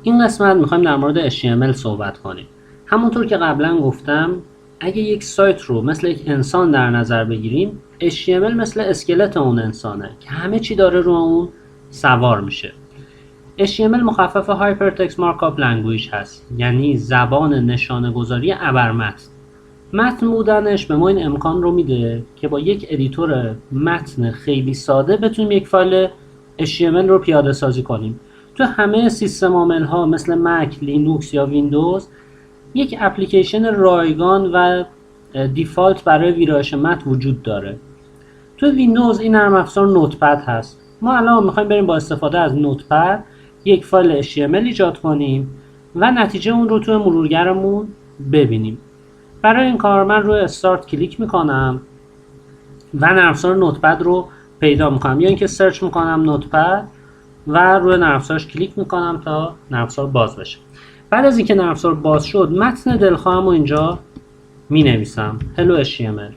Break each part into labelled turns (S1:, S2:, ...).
S1: این قسمت میخوایم در مورد HTML صحبت کنیم. همونطور که قبلا گفتم اگه یک سایت رو مثل یک انسان در نظر بگیریم، HTML مثل اسکلت اون انسانه که همه چی داره رو اون سوار میشه. HTML مخفف Hypertext Markup Language هست، یعنی زبان نشانه گذاری ابرمتن. متن بودنش به ما این امکان رو میده که با یک ادیتور متن خیلی ساده بتونیم یک فایل HTML رو پیاده سازی کنیم. تو همه سیستم عامل ها مثل مک، لینوکس یا ویندوز یک اپلیکیشن رایگان و دیفالت برای ویرایش متن وجود داره. تو ویندوز این نرم افزار نوتپد هست. ما الان میخوایم بریم با استفاده از نوتپد یک فایل HTML ایجاد کنیم و نتیجه اون رو تو مرورگرمون ببینیم. برای این کار من روی استارت کلیک میکنم و نرم افزار نوتپد رو پیدا میکنم، یا اینکه سرچ میکنم نوتپد و روی نرم افزارش کلیک میکنم تا نرم افزار باز بشه. بعد از اینکه نرم افزار باز شد، متن دلخواهم رو اینجا مینویسم hello HTML.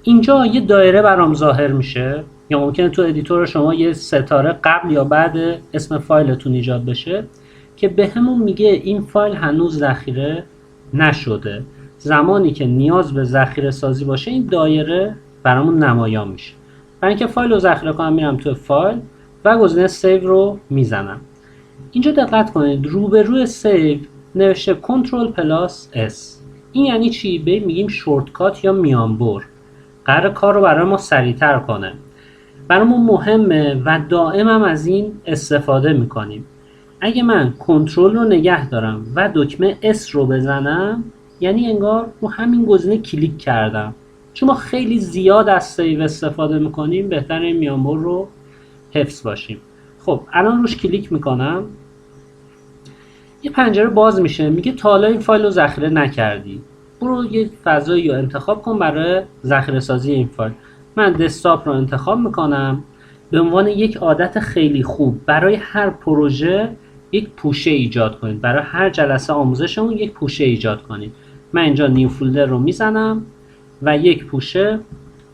S1: اینجا یه دایره برام ظاهر میشه، یا ممکنه تو ادیتور شما یه ستاره قبل یا بعد اسم فایلتون ایجاد بشه که بهمون میگه این فایل هنوز ذخیره نشده. زمانی که نیاز به ذخیره سازی باشه این دایره برامون نمایان میشه. برای اینکه فایل رو ذخیره کنم میرم تو فایل و گزینه سیو رو میزنم. اینجا دقت کنید روبروی سیو نوشته کنترل پلاس اس. این یعنی چی؟ به میگیم شورتکات یا میانبر. قرار کار رو برای ما سریعتر کنه. برامون مهمه و دائم هم از این استفاده میکنیم. اگه من کنترل رو نگه دارم و دکمه اس رو بزنم، یعنی انگار رو همین گزینه کلیک کردم. چون ما خیلی زیاد از سیو استفاده میکنیم، بهتر این میانبر رو حفظ باشیم. خب الان روش کلیک میکنم، یه پنجره باز میشه، میگه تا حالا این فایل رو ذخیره نکردی، برو یه فضایی رو انتخاب کن برای ذخیره سازی این فایل. من دسکتاپ رو انتخاب میکنم. به عنوان یک عادت خیلی خوب برای هر پروژه یک پوشه ایجاد کنید، برای هر جلسه آموزشمون یک پوشه ایجاد کنید. من اینجا نیو فولدر رو میزنم و یک پوشه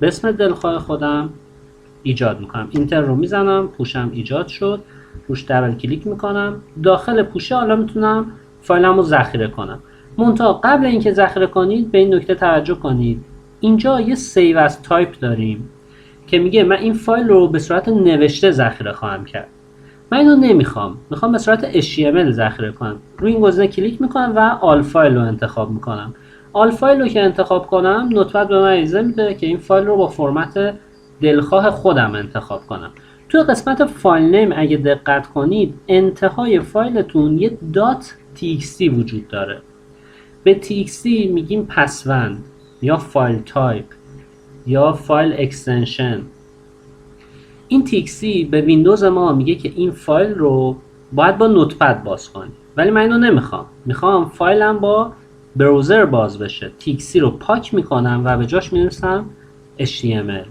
S1: به اسم دلخواه خودم ایجاد میکنم. اینتر رو میزنم، پوشم ایجاد شد، روش دبل کلیک میکنم. داخل پوشه حالا میتونم فایلمو ذخیره کنم. منتها قبل اینکه ذخیره کنید به این نکته توجه کنید، اینجا یه سیو از تایپ داریم که میگه من این فایل رو به صورت نوشته ذخیره خواهم کرد. من اینو نمیخوام، میخوام به صورت HTML ذخیره کنم. روی این گزینه کلیک میکنم و آل فایل رو انتخاب میکنم. آل فایل رو که انتخاب کنم، نوتپد به من اجازه میده که این فایل رو با فرمت دلخواه خودم انتخاب کنم. توی قسمت فایل نیم اگه دقت کنید، انتهای فایلتون یه .txt وجود داره. به txt میگیم پسوند یا فایل تایپ یا فایل اکستنشن. این txt به ویندوز ما میگه که این فایل رو باید با نوتپد باز کنی، ولی من اینو نمیخوام. میخوام فایلم با براوزر باز بشه. txt رو پاک میکنم و به جاش مینویسم HTML.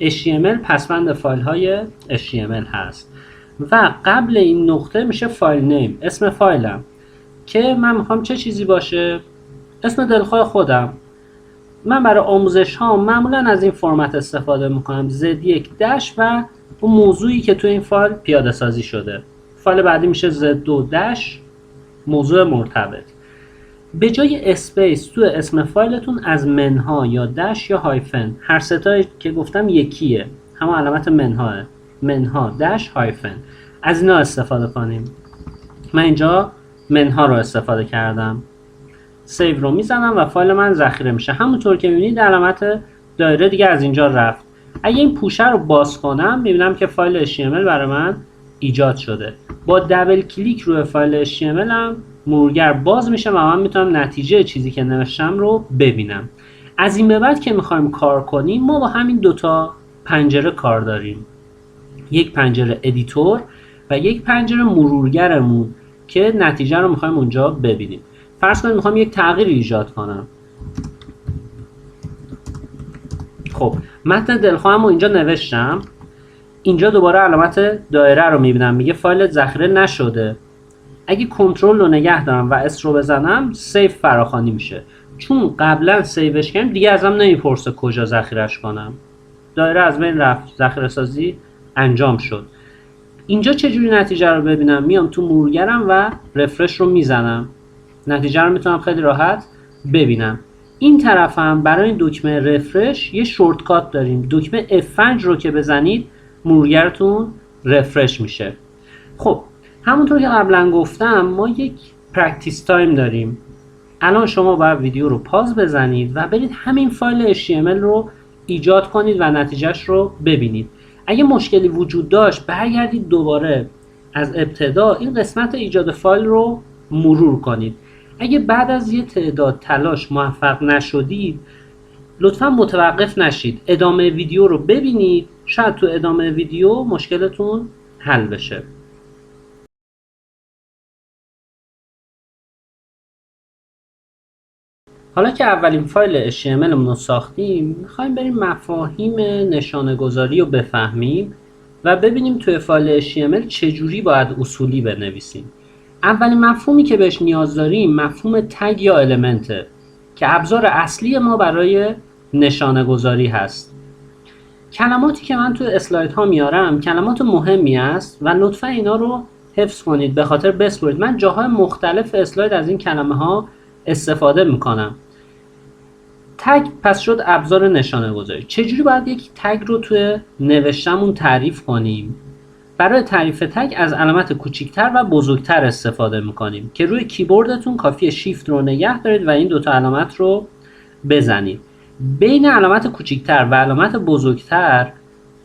S1: HTML پسوند فایل های HTML هست و قبل این نقطه میشه فایل نیم، اسم فایلم، که من میخوام چه چیزی باشه؟ اسم دلخواه خودم. من برای آموزش ها معمولا از این فرمت استفاده میکنم، Z1 دش و اون موضوعی که تو این فایل پیاده سازی شده. فایل بعدی میشه Z2 دش موضوع مرتبط. به جای اسپیس تو اسم فایلتون از منها یا دش یا هایفن، هر ستایی که گفتم یکیه، همه علامت منهاه، منها دش هایفن، از اینا استفاده کنیم. من اینجا منها رو استفاده کردم. سیو رو میزنم و فایل من ذخیره میشه. همونطور که میبینید علامت دایره دیگه از اینجا رفت. اگه این پوشه رو باز کنم میبینم که فایل HTML برای من ایجاد شده. با دبل کلیک روی فایل HTML هم مرورگر باز میشه و من میتونم نتیجه چیزی که نوشتم رو ببینم. از این به بعد که میخوایم کار کنیم، ما با همین دوتا پنجره کار داریم. یک پنجره ادیتور و یک پنجره مرورگرمون که نتیجه رو میخوایم اونجا ببینیم. فرض کنید میخوام یک تغییر ایجاد کنم. خب متن دلخواهم رو اینجا نوشتم. اینجا دوباره علامت دایره رو میبینم، میگه فایل ذخیره نشده. اگه کنترل رو نگه دارم و اس رو بزنم، سیو فراخوانی میشه. چون قبلا سیوش کردم دیگه ازم نمیپرسه کجا ذخیرهش کنم. دایره از بین رفت، ذخیره سازی انجام شد. اینجا چجوری نتیجه رو ببینم؟ میام تو مرورگرم و رفرش رو میزنم، نتیجه رو میتونم خیلی راحت ببینم. این طرف هم برای این دکمه رفرش یه شورتکات داریم، دکمه F5 رو که بزنید مرورگرتون رفرش میشه. خب همونطور که قبلا گفتم ما یک پرکتیس تایم داریم. الان شما باید ویدیو رو پاز بزنید و برید همین فایل HTML رو ایجاد کنید و نتیجهش رو ببینید. اگه مشکلی وجود داشت برگردید دوباره از ابتدا این قسمت ایجاد فایل رو مرور کنید. اگه بعد از یه تعداد تلاش موفق نشدید لطفا متوقف نشید، ادامه ویدیو رو ببینید، شاید تو ادامه ویدیو مشکلتون حل بشه. حالا که اولین فایل HTML رو ساختیم میخوایم بریم مفاهیم نشانه گذاری رو بفهمیم و ببینیم توی فایل HTML چجوری باید اصولی بنویسیم. اولین مفهومی که بهش نیاز داریم مفهوم تگ یا المنته که ابزار اصلی ما برای نشانه گذاری هست. کلماتی که من توی اسلاید ها میارم کلمات مهمی است و لطفا اینا رو حفظ کنید، به خاطر بسپرید. من جاهای مختلف اسلاید از این کلمه ها استفاده میکنم. تگ پس شد ابزار نشانه گذاری. چجوری باید یک تگ رو توی نوشتمون تعریف کنیم؟ برای تعریف تگ از علامت کوچیکتر و بزرگتر استفاده میکنیم که روی کیبوردتون کافیه شیفت رو نگه دارید و این دوتا علامت رو بزنید. بین علامت کوچیکتر و علامت بزرگتر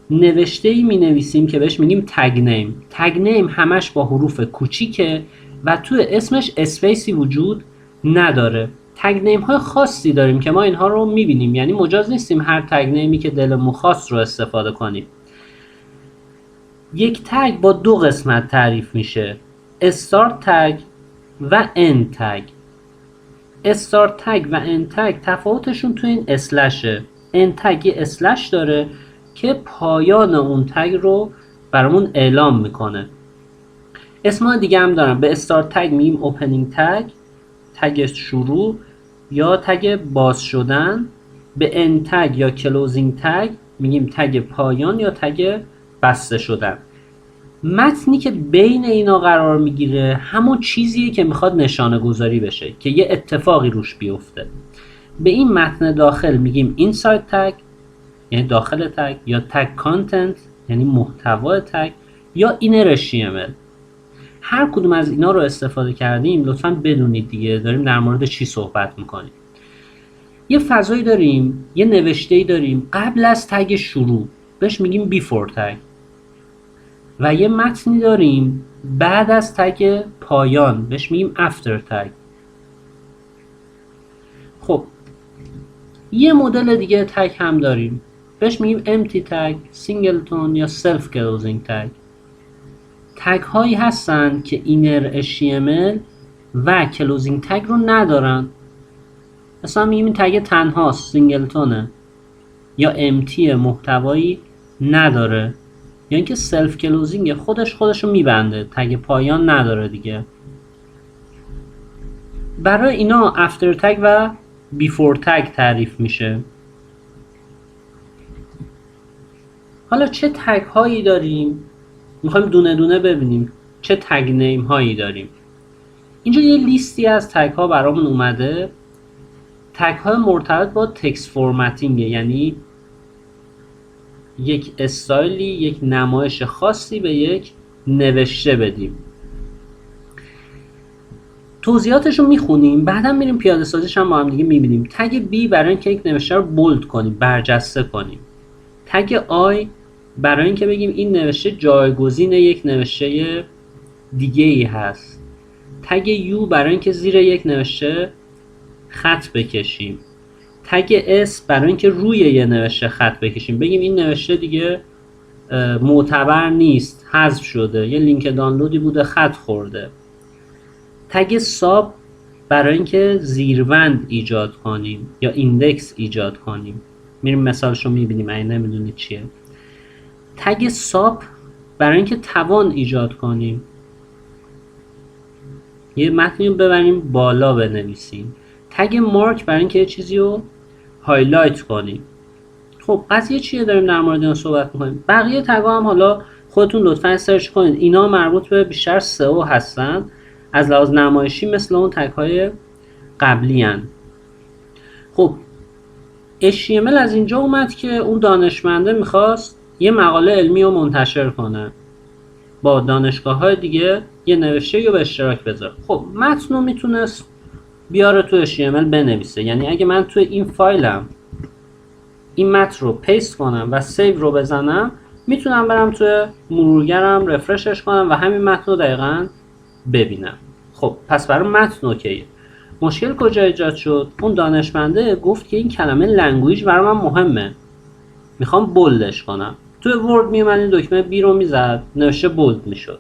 S1: نوشته‌ای می‌نویسیم که بهش میگیم تگ نیم. تگ نیم همش با حروف کوچیکه و توی اسمش اسپیسی وجود نداره. تگ نیم های خاصی داریم که ما اینها رو می‌بینیم، یعنی مجاز نیستیم هر تگ نیمی که دلمون خواست رو استفاده کنیم. یک تگ با دو قسمت تعریف میشه، استارت تگ و اند تگ. استارت تگ و اند تگ تفاوتشون تو این اسلشه. اند تگ یه اسلش داره که پایان اون تگ رو برامون اعلام میکنه. اسمای دیگه هم دارم. به استارت تگ میگیم اوپنینگ تگ، تگ شروع یا تگ باز شدن. به اند تگ یا کلوزینگ تگ میگیم تگ پایان یا تگ بسته شدن. متنی که بین اینا قرار میگیره همون چیزیه که میخواد نشانه گذاری بشه که یه اتفاقی روش بیفته. به این متن داخل میگیم اینساید تگ یعنی داخل تگ، یا تگ کانتنت یعنی محتوای تگ، یا اینر HTML. هر کدوم از اینا رو استفاده کردیم لطفاً بدونید دیگه داریم در مورد چی صحبت میکنیم. یه فضایی داریم، یه نوشته‌ای داریم قبل از تگ شروع بهش میگیم بیفور تگ و یه متنی داریم بعد از تگ پایان بهش میگیم افتر تگ. خب یه مدل دیگه تگ هم داریم بهش میگیم empty tag، singleton یا self closing tag. تگ هایی هستن که inner HTML و closing tag رو ندارن. مثلا میگیم این تگ تنهاست، سینگلتونه، یا empty محتوایی نداره، یا اینکه self closing خودش رو میبنده، تگ پایان نداره دیگه. برای اینا after tag و before tag تعریف میشه. حالا چه تگ هایی داریم؟ میخوایم دونه دونه ببینیم چه تگ نیم هایی داریم. اینجا یه لیستی از تگ ها برامون اومده. تگ های مرتبط با تکست فرمتینگ، یعنی یک استایلی، یک نمایش خاصی به یک نوشته بدیم. توضیحاتش رو میخونیم بعدا میریم پیاده سازیش هم با هم دیگه میبینیم. تگ B برای اینکه یک نوشته رو بولد کنیم، برجسته کنیم. تگ I برای اینکه بگیم این نوشته جایگزین یک نوشته دیگه ای هست. تگ U برای اینکه زیر یک نوشته خط بکشیم. تگ S برای اینکه روی یه نوشته خط بکشیم، بگیم این نوشته دیگه معتبر نیست، حذف شده، یه لینک دانلودی بوده خط خورده. تگ ساب برای اینکه زیروند ایجاد کنیم یا ایندکس ایجاد کنیم. میریم مثالش رو میبینیم اگه نمیدونید چیه. تگ ساب برای اینکه توان ایجاد کنیم، یه متنی رو ببریم بالا بنویسیم. تگ مارک برای اینکه یه چیزی رو هایلایت کنیم. خب قضیه چیه داریم در مورد اینا صحبت میکنیم؟ بقیه تگ‌ها هم حالا خودتون لطفا سرچ کنید، اینا مربوط به بیشتر سئو هستن، از لحاظ نمایشی مثل اون تگ های قبلی هن. خب HTML از اینجا اومد که اون دانشمنده میخواست یه مقاله علمی رو منتشر کنه، با دانشگاه های دیگه یه نوشته یا به اشتراک بذاره. خب متن رو میتونست بیاره تو HTML بنویسه، یعنی اگه من تو این فایلم این متن رو پیست کنم و سیو رو بزنم، میتونم برم تو مرورگرم رفرشش کنم و همین متن رو دقیقاً ببینم. خب پس برای متن اوکیه. مشکل کجا ایجاد شد؟ اون دانشمنده گفت که این کلمه لنگویج برای من مهمه، میخوام بولدش کنم. توی ورد میومد این دکمه بی رو میزد، نوشته بولد میشد،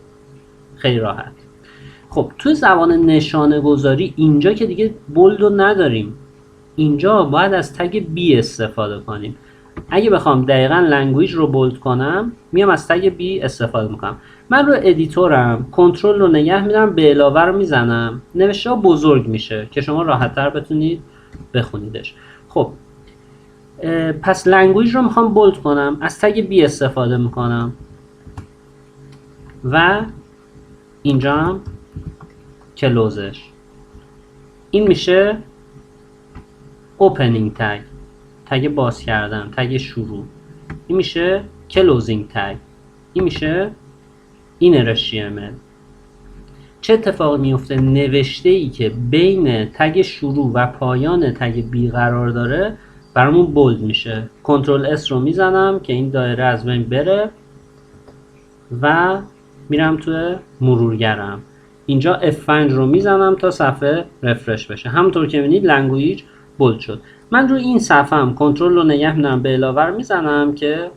S1: خیلی راحت. خب توی زبان نشانه گذاری اینجا که دیگه بولد رو نداریم، اینجا باید از تگ بی استفاده کنیم. اگه بخوام دقیقاً لنگویج رو بولد کنم، میام از تگ بی استفاده میکنم. من رو ادیتورم کنترل رو نگه میدارم، به علاوه رو میزنم، نوشته ها بزرگ میشه که شما راحت تر بتونید بخونیدش. خب پس لنگویج رو میخوام بولد کنم، از تگ بی استفاده میکنم و اینجا هم کلوزش. این میشه اوپنینگ تگ، تگ باز کردن، تگ شروع. این میشه کلوزینگ تگ، این میشه اینر HTML. چه اتفاقی میفته؟ نوشته ای که بین تگ شروع و پایان تگ بی قرار داره برامون بولد میشه. کنترل اس رو میزنم که این دایره از بین بره و میرم توی مرورگرم، اینجا F5 رو میزنم تا صفحه رفرش بشه. همونطور که میبینید لنگویج بولد شد. من روی این صفحه هم کنترل رو نگه میدارم، به علاوه میزنم که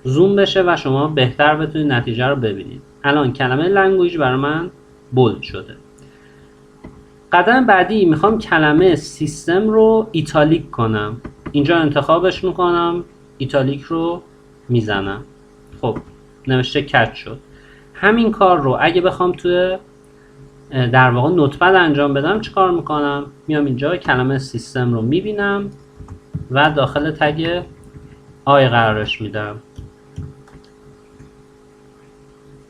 S1: زوم بشه و شما بهتر بتونید نتیجه رو ببینید. الان کلمه لنگویج برای من بولد شده. قدم بعدی میخوام کلمه سیستم رو ایتالیک کنم. اینجا انتخابش میکنم، ایتالیک رو میزنم. خب نوشته کج شد. همین کار رو اگه بخوام توی در واقع نوتپد انجام بدم چیکار میکنم؟ میام اینجا کلمه سیستم رو میبینم و داخل تگ آی قرارش میدم.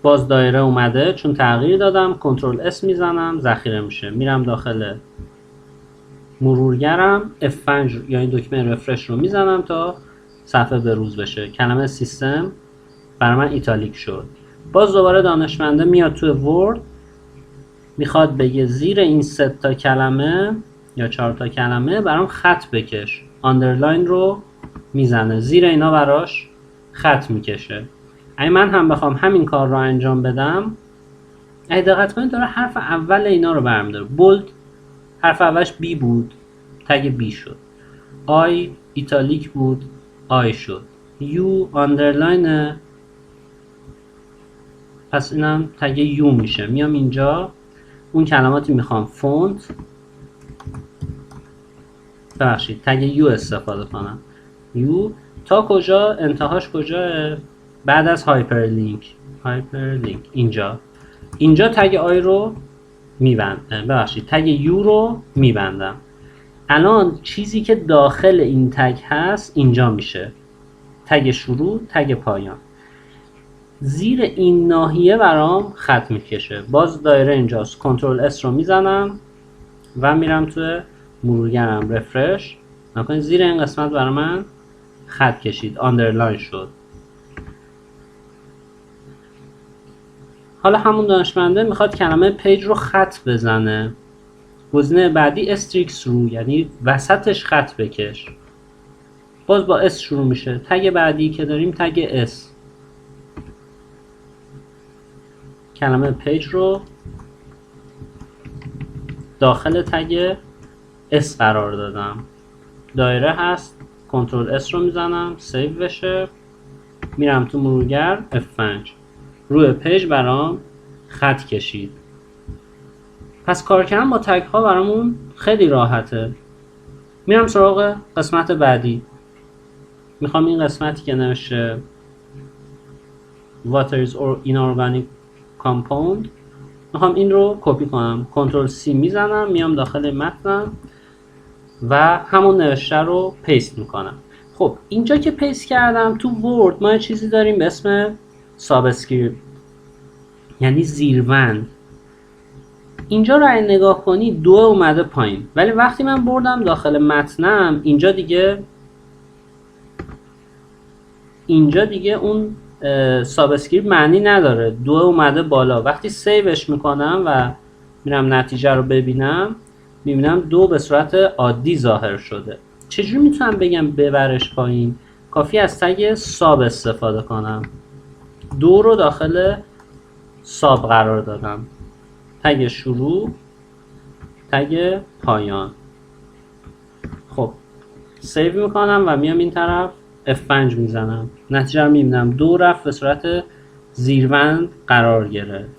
S1: باز دایره اومده چون تغییر دادم، کنترل اس میزنم، ذخیره میشه. میرم داخل مرورگرم، F5 یا این دکمه رفرش رو میزنم تا صفحه بروز بشه. کلمه سیستم برای من ایتالیک شد. باز دوباره دانشمنده میاد توی ورد، میخواد بگه زیر این 3 تا کلمه یا 4 تا کلمه برام خط بکش. آندرلاین رو میزنه، زیر اینا براش خط میکشه. اگه من هم بخوام همین کار رو انجام بدم، اگه دقت کنید داره حرف اول اینا رو برمی‌داره. بولد حرف اولش بی بود، تگ بی شد. آی ایتالیک بود، آی شد. یو آندرلاینه، پس اینم تگ یو میشه. میام اینجا اون کلماتی میخوام فونت، ببخشید تگ یو استفاده کنم. یو تا کجا؟ انتهاش کجاه؟ بعد از هایپرلینک. هایپرلینک اینجا تگ آی رو میبندم، ببخشید تگ یو رو میبندم. الان چیزی که داخل این تگ هست اینجا میشه تگ شروع، تگ پایان. زیر این ناحیه برام خط میکشه. باز دایره اینجاست، کنترل اس رو میزنم و میرم توی مرورگرم رفرش نکنید، زیر این قسمت برای من خط کشید، آندرلاین شد. حالا همون دانشمنده میخواد کلمه پیج رو خط بزنه. گزینه بعدی استریکس رو، یعنی وسطش خط بکش. باز با اس شروع میشه. تگ بعدی که داریم تگ اس. کلمه پیج رو داخل تگ اس قرار دادم. دایره هست، کنترل اس رو میزنم، سیو بشه. میرم تو مرورگر F5. روی پیج برام خط کشید. پس کار کردن با تگ ها برامون خیلی راحته. میرم سراغ قسمت بعدی. میخوام این قسمتی که نوشته What is inorganic compound، میخوام این رو کپی کنم. کنترل سی میزنم، میام داخل متنم و همون نوشته رو پیست میکنم. خب اینجا که پیست کردم، تو ورد ما چیزی داریم به اسم ساب اسکریپت یعنی زیربند. اینجا رو اگه نگاه کنی 2 اومده پایین، ولی وقتی من بردم داخل متنم اینجا دیگه اون ساب اسکریپت معنی نداره، 2 اومده بالا. وقتی سیوش میکنم و میرم نتیجه رو ببینم، میبینم 2 به صورت عادی ظاهر شده. چجوری میتونم بگم ببرش پایین؟ کافی از تگ ساب استفاده کنم. 2 رو داخل ساب قرار دادم، تگ شروع، تگ پایان. خب سیو میکنم و میام این طرف F5 میزنم، نتیجه رو میبینم 2 رفت به صورت زیربند قرار گرفت.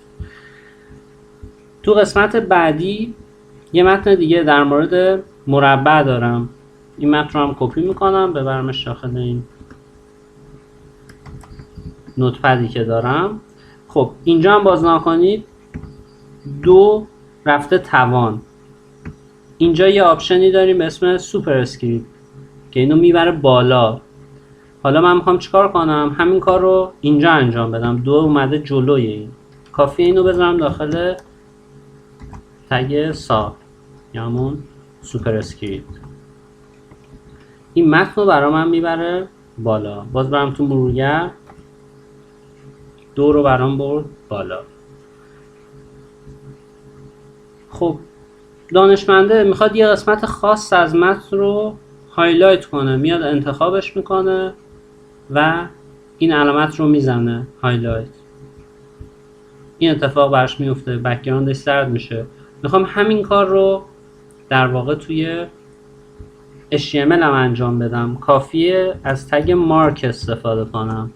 S1: تو قسمت بعدی یه متن دیگه در مورد مربع دارم. این متن رو هم کپی میکنم ببرمش داخل این نوتپدی که دارم. خب اینجا هم باز نکنید 2 رفته توان. اینجا یه آپشنی داریم به اسم سوپر اسکریپت که اینو میبره بالا. حالا من میخوام چیکار کنم؟ همین کار رو اینجا انجام بدم. 2 اومده جلوی این، کافیه اینو بذارم داخل تگ ساب یا همون سوپر اسکریپت. این متن رو برای من میبره بالا. باز برم تو مرورگر، 2 رو برام برد بالا. خب دانشمنده میخواد یه قسمت خاص از متن رو هایلایت کنه، میاد انتخابش میکنه و این علامت رو میزنه هایلایت. این اتفاق براش میفته، بک‌گراندش زرد میشه. میخوام همین کار رو در واقع توی HTML هم انجام بدم. کافیه از تگ مارک استفاده کنم.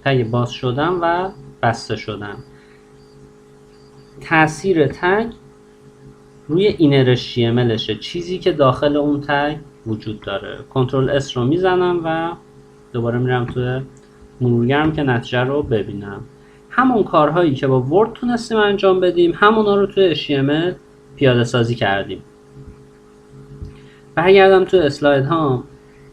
S1: تگ باز شدن و بسته شدن. تاثیر تگ روی اینر HTMLشه، چیزی که داخل اون تگ وجود داره. کنترل S رو میزنم و دوباره میرم توی مرورگرم که نتیجه رو ببینم. همون کارهایی که با ورد تونستیم انجام بدیم همونا رو توی HTML پیاده سازی کردیم. برگردم توی اسلاید ها.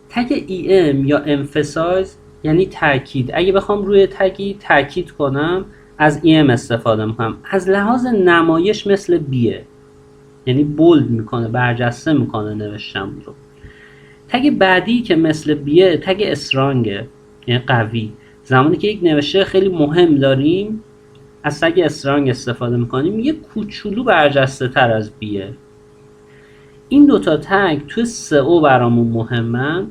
S1: تگ EM یا emphasize یعنی تاکید. اگه بخوام روی تگی تاکید کنم از EM استفاده میکنم. از لحاظ نمایش مثل بیه، یعنی بولد میکنه، برجسته میکنه نوشتم رو. تگ بعدی که مثل بیه تگ استرانگه، یعنی قوی. زمانی که یک نوشته خیلی مهم داریم از تگ استرانگ استفاده میکنیم، یه کوچولو برجسته تر از بیه. این دوتا تگ توی SEO برامون مهمن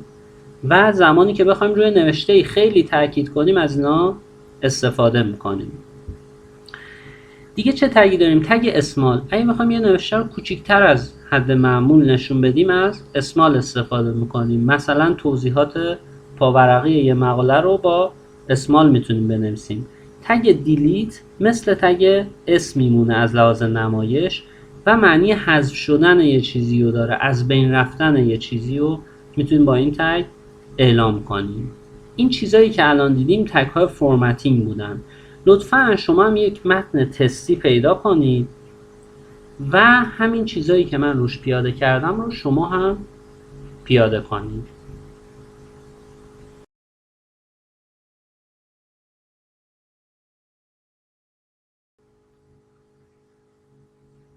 S1: و زمانی که بخوایم روی نوشته خیلی تاکید کنیم از اینا استفاده میکنیم. دیگه چه تگی داریم؟ تگ اسمال. اگه بخوایم یه نوشته رو کوچیک‌تر از حد معمول نشون بدیم از اسمال استفاده میکنیم. مثلا توضیحات پاورقی یه مقاله رو با اسمال میتونیم بنویسیم. تگ دیلیت مثل تگ اسم میمونه از لحاظ نمایش و معنی حذف شدن یه چیزی رو داره، از بین رفتن یه چیزی رو میتونیم با این تگ اعلام کنیم. این چیزایی که الان دیدیم تگ های فرمتینگ بودن. لطفاً شما هم یک متن تستی پیدا کنید و همین چیزایی که من روش پیاده کردم رو شما هم پیاده کنید.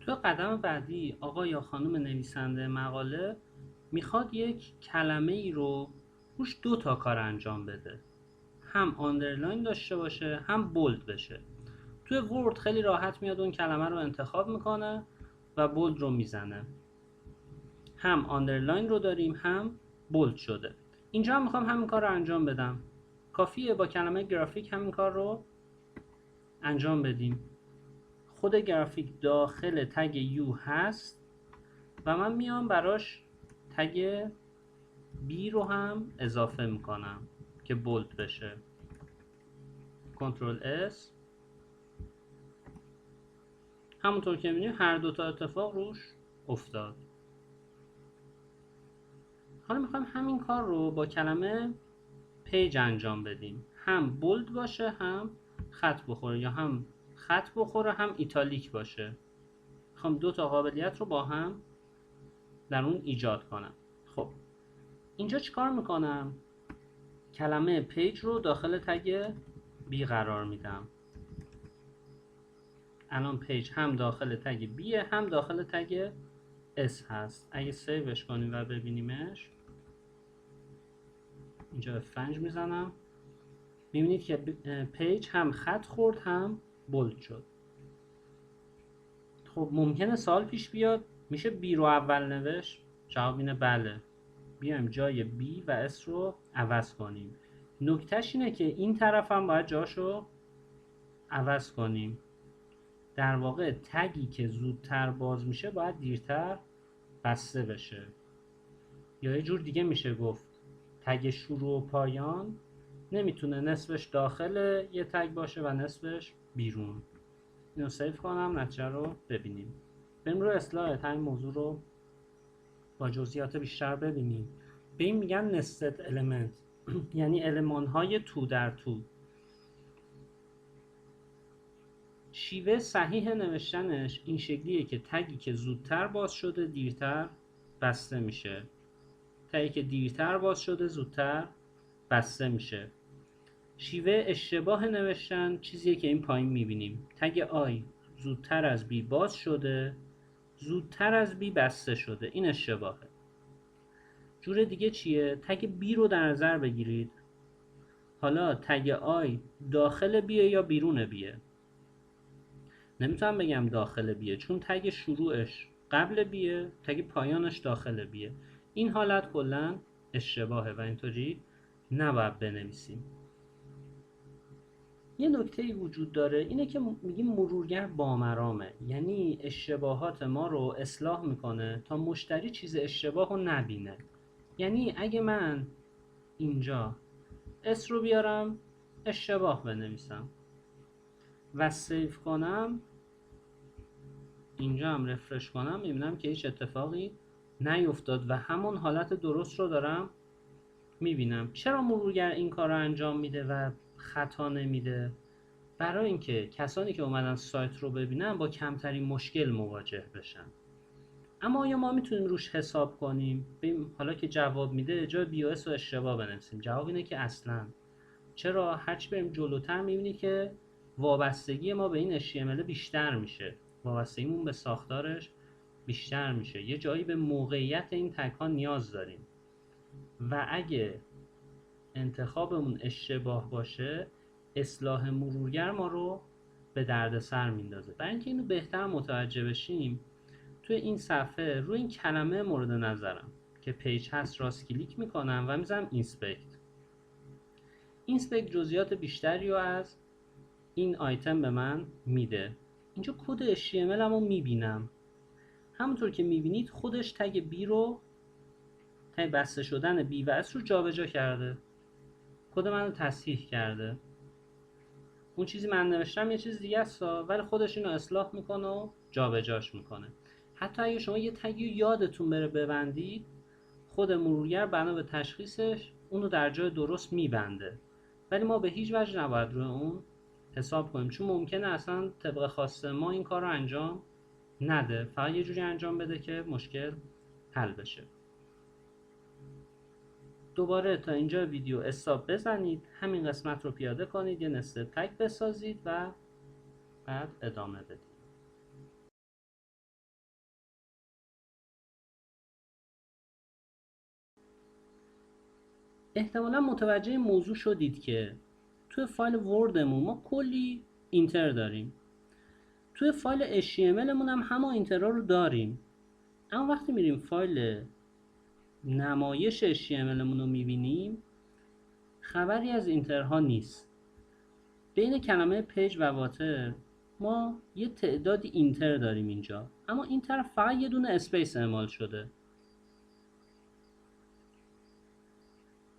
S1: تو قدم بعدی آقا یا خانم نویسنده مقاله میخواد یک کلمه ای رو روش 2 تا کار انجام بده، هم آندرلاین داشته باشه هم بولد بشه. توی ورد خیلی راحت میاد اون کلمه رو انتخاب میکنه و بولد رو میزنه. هم آندرلاین رو داریم هم بولد شده. اینجا هم میخوام همین کار رو انجام بدم. کافیه با کلمه گرافیک همین کار رو انجام بدیم. خود گرافیک داخل تگ یو هست و من میام براش تگ بی رو هم اضافه میکنم که بولد بشه. کنترل اس. همونطور که میبینیم هر دوتا اتفاق روش افتاد. حالا میخوایم همین کار رو با کلمه پیج انجام بدیم. هم بولد باشه هم خط بخوره، یا هم خط بخوره هم ایتالیک باشه. میخوام 2 تا قابلیت رو با هم در اون ایجاد کنم. خب اینجا چیکار میکنم؟ کلمه پیج رو داخل تگ بی قرار میدم. الان پیج هم داخل تگ بیه هم داخل تگ اس هست. اگه سیوش کنیم و ببینیمش، اینجا F5 میزنم، میبینید که پیج هم خط خورد هم بولد شد. خب ممکنه سوال پیش بیاد میشه بی رو اول نوشت؟ جواب اینه بله. بیایم جای بی و اس رو عوض کنیم. نکتهش اینه که این طرف هم باید جاشو عوض کنیم. در واقع تگی که زودتر باز میشه باید دیرتر بسته بشه. یا یه جور دیگه میشه گفت تگ شروع و پایان نمیتونه نصفش داخل یه تگ باشه و نصفش بیرون. اینو سیو کنم، نتیجه رو ببینیم. بریم رو اسلاید همین موضوع رو با جزئیات بیشتر ببینیم. به این میگن نستد المنت یعنی المان های تو در تو. شیوه صحیح نوشتنش این شکلیه که تگی که زودتر باز شده دیرتر بسته میشه، تگی که دیرتر باز شده زودتر بسته میشه. شیوه اشتباه نوشتن چیزیه که این پایین میبینیم. تگ آی زودتر از بی باز شده، زودتر از بی بسته شده. این اشتباهه. جور دیگه چیه؟ تگ بی رو در نظر بگیرید. حالا تگ آی داخل بیه یا بیرون بیه؟ نمیتونم بگم داخل بیه چون تگ شروعش قبل بیه، تگ پایانش داخل بیه. این حالت کلا اشتباهه و اینطوری نباید بنویسیم. یه نکته وجود داره، اینه که میگیم مرورگر بامرامه، یعنی اشتباهات ما رو اصلاح میکنه تا مشتری چیز اشتباه رو نبینه. یعنی اگه من اینجا اس رو بیارم اشتباه بنویسم و سیو کنم، اینجا هم رفرش کنم، میبینم که هیچ اتفاقی نیفتاد و همون حالت درست رو دارم میبینم. چرا مرورگر این کار رو انجام میده و خطا نمیده؟ برای اینکه کسانی که اومدن سایت رو ببینن با کمترین مشکل مواجه بشن. اما آیا ما میتونیم روش حساب کنیم؟ حالا که جواب میده جای BOS رو اشتباه بنویسیم؟ جواب اینه که اصلا. چرا؟ هرچی بریم جلوتر میبینی که وابستگی ما به این HTML بیشتر میشه، وابستگیمون به ساختارش بیشتر میشه. یه جایی به موقعیت این تگ ها نیاز داریم و اگه انتخابمون اشتباه باشه اصلاح مرورگر ما رو به دردسر میندازه. برای اینکه اینو بهتر متوجه بشیم توی این صفحه روی این کلمه مورد نظرم که پیج هست راست کلیک میکنم و میزنم اینسپکت. اینسپکت جزئیات بیشتری رو از این آیتم به من میده. اینجا کد HTML رو میبینم. همونطور که میبینید خودش تگ بی رو، تگ بسته شدن بی و اس رو جابجا کرده. کد من رو تصحیح کرده. اون چیزی من نوشتم یه چیز دیگه است ولی خودش اینو اصلاح میکنه و جابجاش میکنه. حتی اگه شما یه تگی یادتون بره ببندید، خود مرورگر بنا به تشخیصش اونو در جای درست میبنده، ولی ما به هیچ وجه نباید روی اون حساب کنیم چون ممکنه اصلا طبق خواسته ما این کار رو انجام نده، فقط یه جوری انجام بده که مشکل حل بشه. دوباره تا اینجا ویدیو استاپ بزنید، همین قسمت رو پیاده کنید، یه نستد تگ بسازید و بعد ادامه بدید. احتمالا متوجه موضوع شدید که توی فایل وردمون ما کلی اینتر داریم، توی فایل HTML هم همه اینترها رو داریم، اما وقتی میریم فایل نمایش HTML رو میبینیم خبری از اینترها نیست. بین کلمه پیج و واتر ما یه تعدادی اینتر داریم اینجا، اما این طرف فقط یه دونه اسپیس اعمال شده.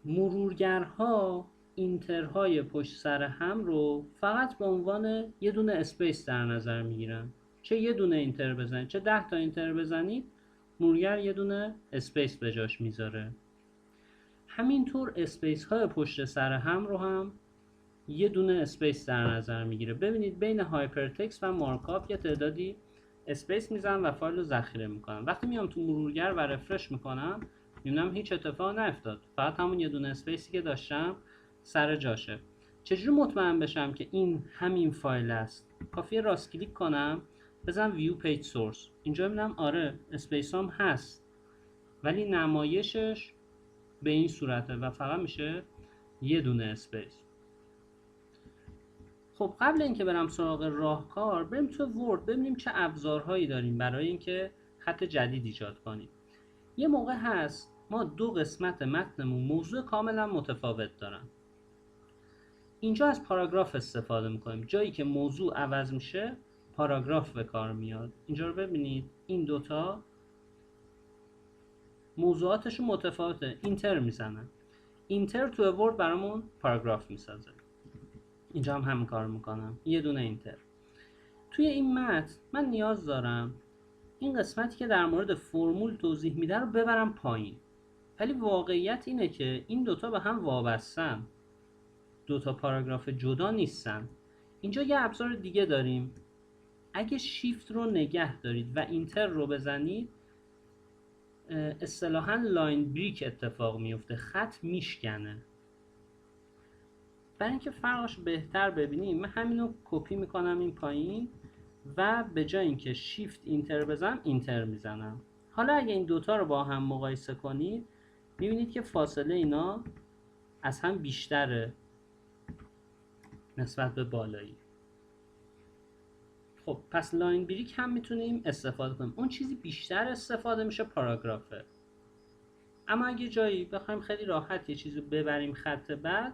S1: مرورگرها اینترهای پشت سر هم رو فقط به عنوان یه دونه اسپیس در نظر میگیرن. چه یه دونه اینتر بزنید چه 10 تا اینتر بزنید مرورگر یه دونه اسپیس به جاش میذاره. همینطور اسپیس های پشت سر هم رو هم یه دونه اسپیس در نظر میگیره. ببینید بین هایپرتکست و مارکاپ یه تعدادی اسپیس میزنم و فایل رو ذخیره میکنم. وقتی میام تو مرورگر و رفرش میکنم میبینم هیچ اتفاق نیفتاد، فقط همون یه دونه اسپیسی که داشتم سر جاشه. چجوری مطمئن بشم که این همین فایل است؟ کافیه راست کلیک کنم، بزنم ویو پیج سورس. اینجا میبینم آره اسپیس هم هست، ولی نمایشش به این صورته و فقط میشه یه دونه اسپیس. خب قبل اینکه برم سراغ راهکار، بریم تو ورد ببینیم چه ابزارهایی داریم برای اینکه خط جدید ایجاد کنیم. یه موقع هست ما دو قسمت متنمون موضوع کاملا متفاوت دارن. اینجا از پاراگراف استفاده میکنیم. جایی که موضوع عوض میشه پاراگراف به کار میاد. اینجا رو ببینید، این دوتا موضوعاتشون متفاوته. اینتر میزنن. اینتر تو ورد برامون پاراگراف میسازه. اینجا هم همین کار میکنم، یه دونه اینتر. توی این متن من نیاز دارم این قسمتی که در مورد فرمول توضیح میده رو ببرم پایین، ولی واقعیت اینه که این دوتا به هم وابستن، دوتا پاراگراف جدا نیستن. اینجا یه ابزار دیگه داریم. اگه شیفت رو نگه دارید و اینتر رو بزنید، اصطلاحاً لاین بریک اتفاق میفته، خط میشکنه. برای اینکه فرقش بهتر ببینیم من همینو کپی میکنم این پایین و به جای اینکه شیفت اینتر بزنم اینتر میزنم. حالا اگه این دوتا رو با هم مقایسه کنید میبینید که فاصله اینا از هم بیشتره نسبت به بالایی. خب پس لاین بریک هم میتونیم استفاده کنیم. اون چیزی بیشتر استفاده میشه پاراگرافه. اما اگه جایی بخوایم خیلی راحت یه چیزی ببریم خط بعد،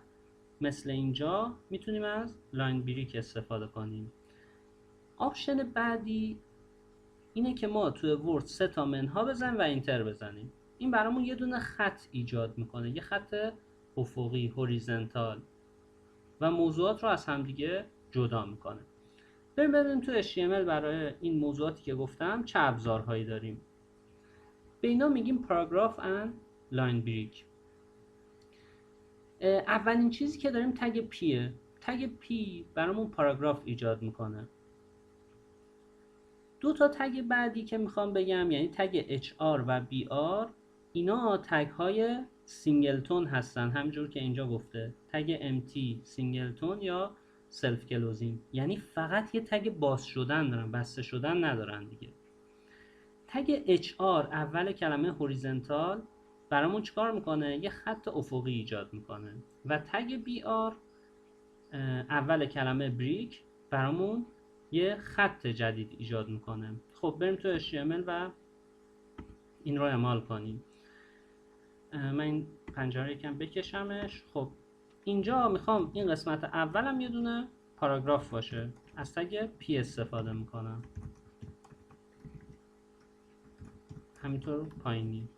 S1: مثل اینجا میتونیم از لاین بریک استفاده کنیم. آپشن بعدی اینه که ما توی ورد 3 تا منها بزنیم و اینتر بزنیم. این برامون یه دونه خط ایجاد میکنه، یه خط افقی هوریزونتال، و موضوعات رو از همدیگه جدا میکنه. بریم ببینیم تو HTML برای این موضوعاتی که گفتم چه ابزارهایی داریم. به اینا میگیم پاراگراف اند لاین بریک. اولین چیزی که داریم تگ پیه. تگ پی برامون پاراگراف ایجاد میکنه. دو تا تگ بعدی که میخوام بگم یعنی تگ HR و BR، اینا تگ های سینگلتون هستن، همینجور که اینجا گفته تگ MT سینگلتون یا سلف کلوزینگ، یعنی فقط یه تگ باز شدن دارن، بسته شدن ندارن دیگه. تگ HR اول کلمه هوریزونتال برامون چیکار میکنه؟ یه خط افقی ایجاد میکنه. و تگ BR اول کلمه بریک برامون یه خط جدید ایجاد میکنه. خب بریم تو HTML و این رو اعمال کنیم. من این پنجره یکم بکشمش. خب اینجا میخوام این قسمت اولم یه دونه پاراگراف باشه، از تگ پی استفاده میکنم، همینطور پایینی.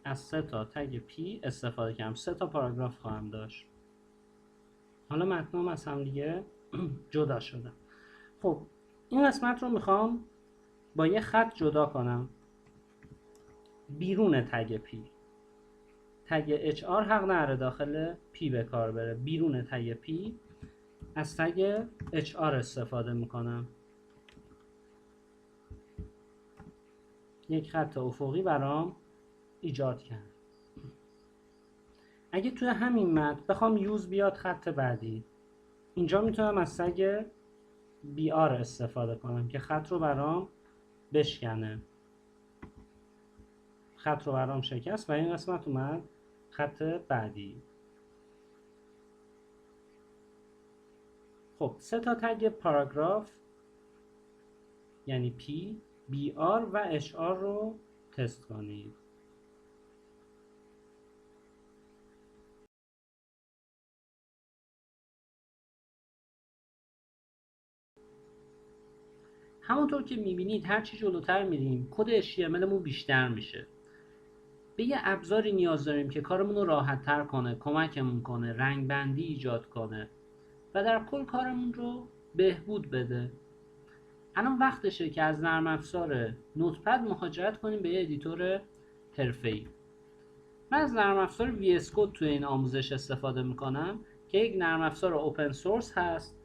S1: از 3 تا تگ پی استفاده کردم، 3 تا پاراگراف خواهم داشت. حالا متنم از هم دیگه جدا شدم. خب این قسمت رو میخوام با یه خط جدا کنم بیرون تگ پی. تگ HR حق نداره داخل پی به کار بره. بیرون تگ پی از تگ HR استفاده میکنم. یک خط افقی برام ایجاد کرد. اگه توی همین متن بخوام یوز بیاد خط بعدی، اینجا میتونم از تگ BR استفاده کنم که خط رو برام بشکنه. خط رو برام شکست و این قسمت اومد خط بعدی. خب 3 تا تگ پاراگراف یعنی P، BR و HR رو تست کنید. همونطور که میبینید هرچی جلوتر میریم کد HTML مون بیشتر میشه. به یه ابزاری نیاز داریم که کارمون رو راحت تر کنه، کمکمون کنه، رنگ بندی ایجاد کنه و در کل کارمون رو بهبود بده. الان وقتشه که از نرم افزار نوتپد مهاجرت کنیم به یه ادیتور حرفه‌ای. من از نرم افزار VS Code توی این آموزش استفاده میکنم که یک نرم افزار اوپن سورس هست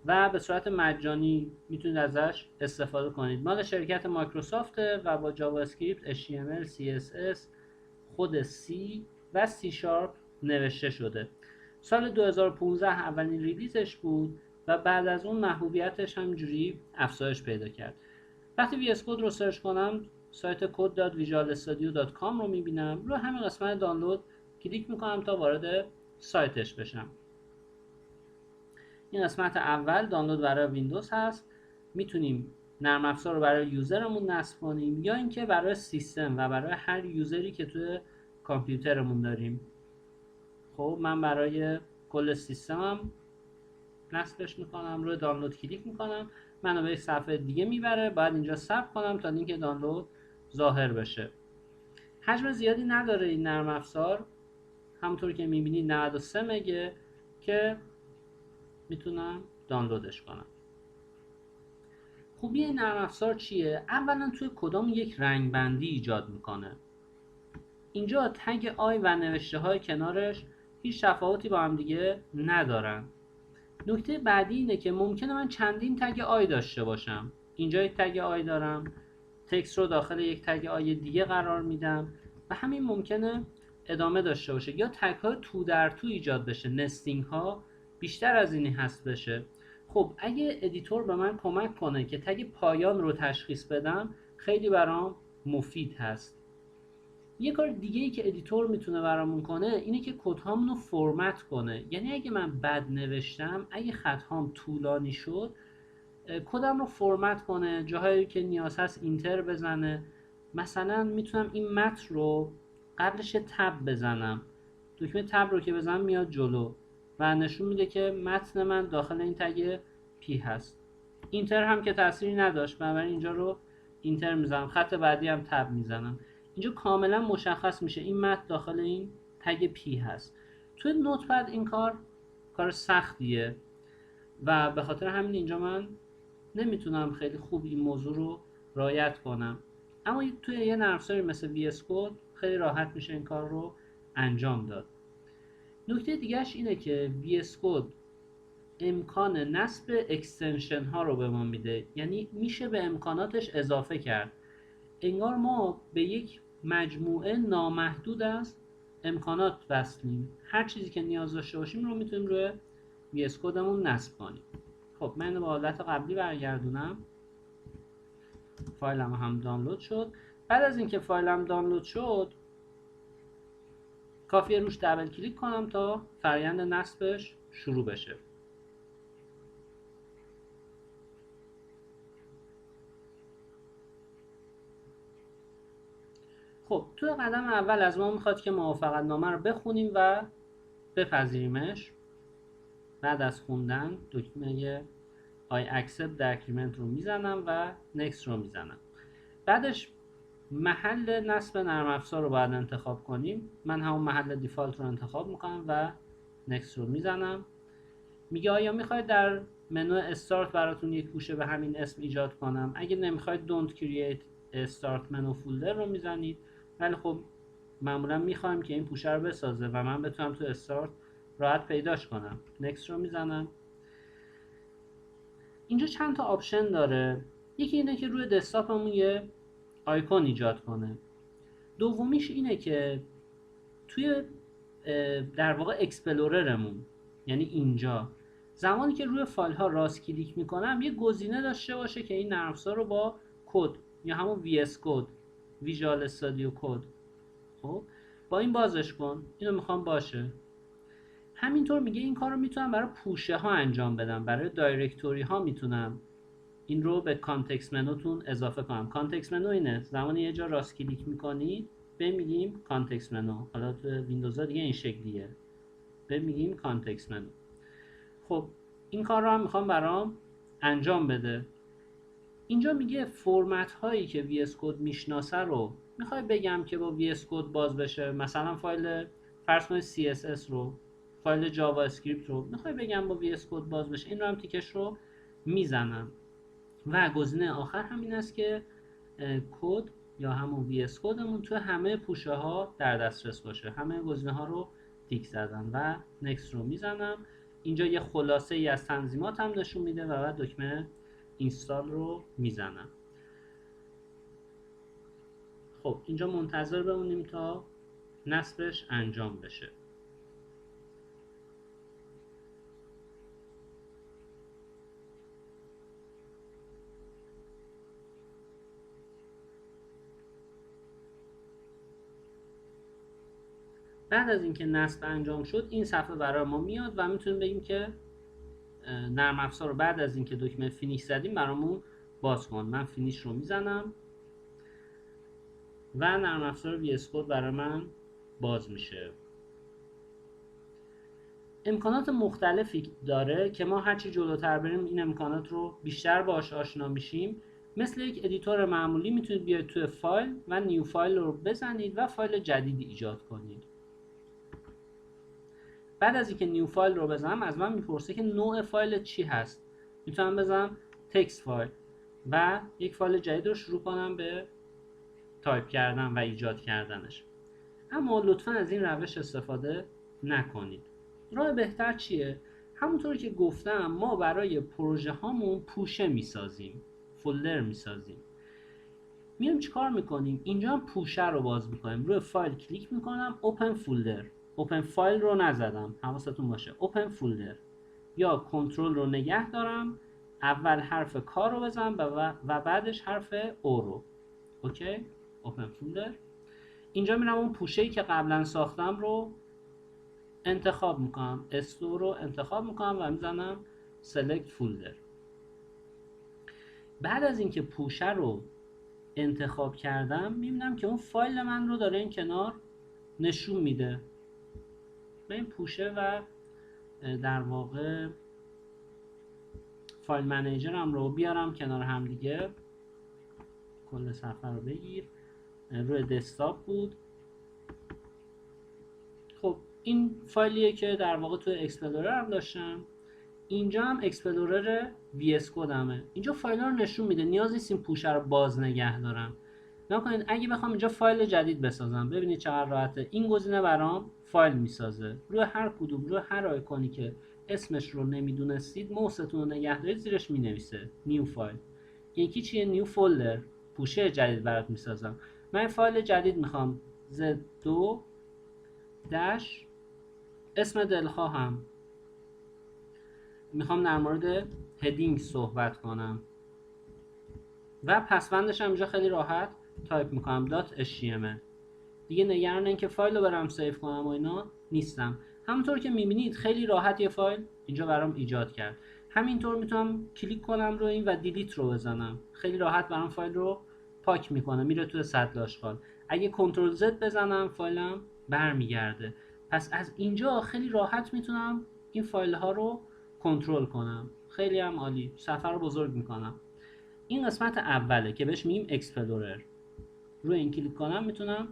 S1: و به صورت مجانی میتونید ازش استفاده کنید. مال شرکت مایکروسافته و با جاوا اسکریپت، HTML، CSS، خود C و C# نوشته شده. سال 2015 اولین ریلیزش بود و بعد از اون محبوبیتش همینجوری افزایش پیدا کرد. وقتی VS Code رو سرچ کنم سایت code.visualstudio.com رو میبینم. رو همین قسمت دانلود کلیک میکنم تا وارد سایتش بشم. این قسمت اول دانلود برای ویندوز هست. میتونیم نرم افزار رو برای یوزرمون نصب کنیم یا اینکه برای سیستم و برای هر یوزری که توی کامپیوترمون داریم. خب من برای کل سیستمم نصبش میکنم. روی دانلود کلیک میکنم، منو به یک صفحه دیگه میبره. باید اینجا صبر کنم تا لینک دانلود ظاهر بشه. حجم زیادی نداره این نرم افزار، همونطور که میبینید 93 مگه که میتونم دانلودش کنم. خوبی این نرم افزار چیه؟ اولا توی کدام یک رنگ بندی ایجاد میکنه. اینجا تگ آی و نوشته های کنارش هیچ تفاوتی با هم دیگه ندارن. نکته بعدی اینه که ممکنه من چندین تگ آی داشته باشم. اینجا یک تگ آی دارم، تکست رو داخل یک تگ آی دیگه قرار میدم و همین ممکنه ادامه داشته باشه یا تگ های تو در تو ایجاد بشه، نستینگ ها بیشتر از اینی هست بشه. خب اگه ادیتور به من کمک کنه که تگ پایان رو تشخیص بدم خیلی برام مفید هست. یه کار دیگه ای که ادیتور میتونه برامون کنه اینه که کدهامون رو فرمت کنه. یعنی اگه من بد نوشتم، اگه خطهام طولانی شد، کدم رو فرمت کنه، جاهایی که نیاز هست اینتر بزنه. مثلا میتونم این متن رو قبلش تب بزنم، دکمه تب رو که بزنم میاد جلو و نشون میده که متن من داخل این تگ پی هست. اینتر هم که تأثیری نداشت، بنابراین اینجا رو اینتر میزنم، خط بعدی هم تب میزنم. اینجا کاملا مشخص میشه این متن داخل این تگ پی هست. توی نوتپد این کار سختیه و به خاطر همین اینجا من نمیتونم خیلی خوب این موضوع رو رعایت کنم. اما توی یه نرم افزاری مثل VS Code خیلی راحت میشه این کار رو انجام داد. نکته دیگهش اینه که VS Code امکان نصب اکستنشن ها رو به ما میده. یعنی میشه به امکاناتش اضافه کرد. انگار ما به یک مجموعه نامحدود از امکانات وصلیم. هر چیزی که نیاز داشته باشیم رو میتونیم روی VS Codeمون نصب کنیم. خب من به حالت قبلی برگردونم. فایلم هم دانلود شد. بعد از اینکه فایلم دانلود شد کافیه روش دبل کلیک کنم تا فرآیند نصبش شروع بشه. خب توی قدم اول از ما میخواد که موافقت نامه رو بخونیم و بپذیریمش. بعد از خوندن دکمه I accept the agreement رو میزنم و next رو میزنم. بعدش محل نصب نرم افزار رو باید انتخاب کنیم. من همون محل دیفالت رو انتخاب میکنم و next رو میزنم. میگه آیا میخواید در منو استارت براتون یک گوشه به همین اسم ایجاد کنم؟ اگه نمیخواید don't create start menu folder رو میزنید. ولی خب معمولا میخوایم که این پوشه رو بسازه و من بتونم تو استارت راحت پیداش کنم. next رو میزنم. اینجا چند تا آپشن داره. یکی اینه که روی دسکتاپمون یه آیکون ایجاد کنه. دومیش اینه که توی در واقع اکسپلوررمون، یعنی اینجا زمانی که روی فایل ها راست کلیک میکنم یه گزینه داشته باشه که این نرم افزار رو با کد یا همون VS Code ویژوال استودیو کد، خب با این بازش کن. اینو میخوام باشه. همینطور میگه این کار رو میتونم برای پوشه ها انجام بدم، برای دایرکتوری ها میتونم این رو به کانتکست منوتون اضافه کنم. کانتکست منو اینه، زمانی یه جا راست کلیک میکنید به میگیم کانتکست منو. حالا تو ویندوز ها دیگه این شکلیه، به میگیم کانتکست منو. خب این کار رو هم میخوام برام انجام بده. اینجا میگه فرمت هایی که VS Code میشناسه رو میخوای بگم که با VS Code باز بشه. مثلا فایل فرض کنید CSS رو، فایل جاوا اسکریپت رو میخوای بگم با VS Code باز بشه. این رو هم تیکش رو میزنم. و گزینه آخر همین است که کد یا همون VS Codeمون تو همه پوشه ها در دسترس باشه. همه گزینه ها رو تیک زدم و next رو میزنم. اینجا یه خلاصه ای از تنظیمات هم نشون میده و بعد دکمه اینستال رو میزنم. خب اینجا منتظر بمونیم تا نصبش انجام بشه. بعد از اینکه نصب انجام شد این صفحه برای ما میاد و میتونیم بگیم که نرم افزار رو بعد از اینکه دکمه فینیش زدیم برامون باز کن. من فینیش رو میزنم و نرم افزار وی اس کد برای من باز میشه. امکانات مختلفی داره که ما هرچی جلوتر بریم این امکانات رو بیشتر باهاش آشنا میشیم. مثل یک ادیتور معمولی میتونید بیاید توی فایل و نیو فایل رو بزنید و فایل جدیدی ایجاد کنید. بعد از اینکه نیو فایل رو بزنم از من میپرسه که نوع فایل چی هست. میتونم بزنم تکست فایل و یک فایل جدید رو شروع کنم به تایپ کردن و ایجاد کردنش. اما لطفا از این روش استفاده نکنید. راه بهتر چیه؟ همونطوری که گفتم ما برای پروژه هامون پوشه میسازیم، فولدر میسازیم. میریم چیکار میکنیم؟ اینجا هم پوشه رو باز میکنیم. روی فایل کلیک میکنم، اوپن فولدر. اوپن فایل رو نزدم، حواستون باشه. اوپن فولدر یا کنترل رو نگه دارم، اول حرف کار رو بزنم و بعدش حرف او رو. اوکی؟ اوپن فولدر. اینجا میرم اون پوشه‌ای که قبلا ساختم رو انتخاب میکنم، استو رو انتخاب میکنم و میزنم select folder. بعد از اینکه پوشه رو انتخاب کردم میبینم که اون فایل من رو داره این کنار نشون میده. به این پوشه و در واقع فایل منیجرم رو بیارم کنار هم دیگه. کل صفحه رو بگیر. روی دسکتاپ بود. خب این فایلیه که در واقع توی اکسپلورر هم داشتم. اینجا هم اکسپلورر وی اس کدمه. اینجا فایل رو نشون میده، نیاز نیست این پوشه رو باز نگه دارم. نکنید اگه بخوام اینجا فایل جدید بسازم، ببینید چقدر راحته. این گزینه برام فایل میسازه. روی هر کدوم، روی هر آیکونی که اسمش رو نمیدونستید موستون رو نگه دارید زیرش مینویسه نیو فایل. یکی چیه؟ نیو فولدر، پوشه جدید برات میسازم. من فایل جدید میخوام، z2 داش اسم دلخواهم. میخوام در مورد هدینگ صحبت کنم و پسوندش هم اینجا خیلی راحت تایپ میکنم .html. دیگه نگران این که فایل رو برم سیو کنم و اینا نیستم. همونطور که میبینید خیلی راحت یه فایل اینجا برام ایجاد کرد. همینطور میتونم کلیک کنم رو این و دیلیت رو بزنم، خیلی راحت برام فایل رو پاک میکنه، میره توی سطل آشغال. اگه کنترل زد بزنم فایلم برمیگرده. پس از اینجا خیلی راحت میتونم این فایل ها رو کنترل کنم. خیلی هم عالی. صفحه رو بزرگ میکنم. این قسمت اوله که بهش میگیم اکسپلورر. روی این کلیک کنم میتونم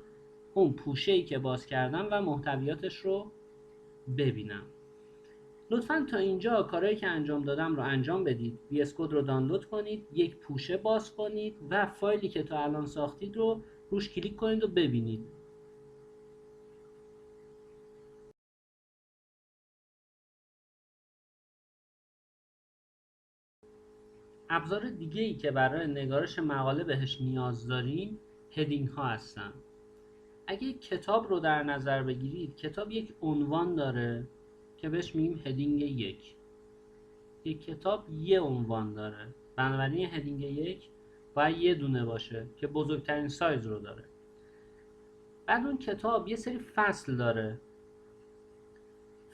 S1: اون پوشه‌ای که باز کردم و محتویاتش رو ببینم. لطفاً تا اینجا کارهایی که انجام دادم رو انجام بدید. وی اس کد رو دانلود کنید، یک پوشه باز کنید و فایلی که تا الان ساختید رو روش کلیک کنید و ببینید. ابزار دیگه‌ای که برای نگارش مقاله بهش نیاز داریم هدینگ ها هستن. اگه کتاب رو در نظر بگیرید، کتاب یک عنوان داره که بهش میگیم هدینگ 1. یک کتاب یه عنوان داره، بنابراین هدینگ 1 باید یه دونه باشه که بزرگترین سایز رو داره. بعد اون کتاب یه سری فصل داره.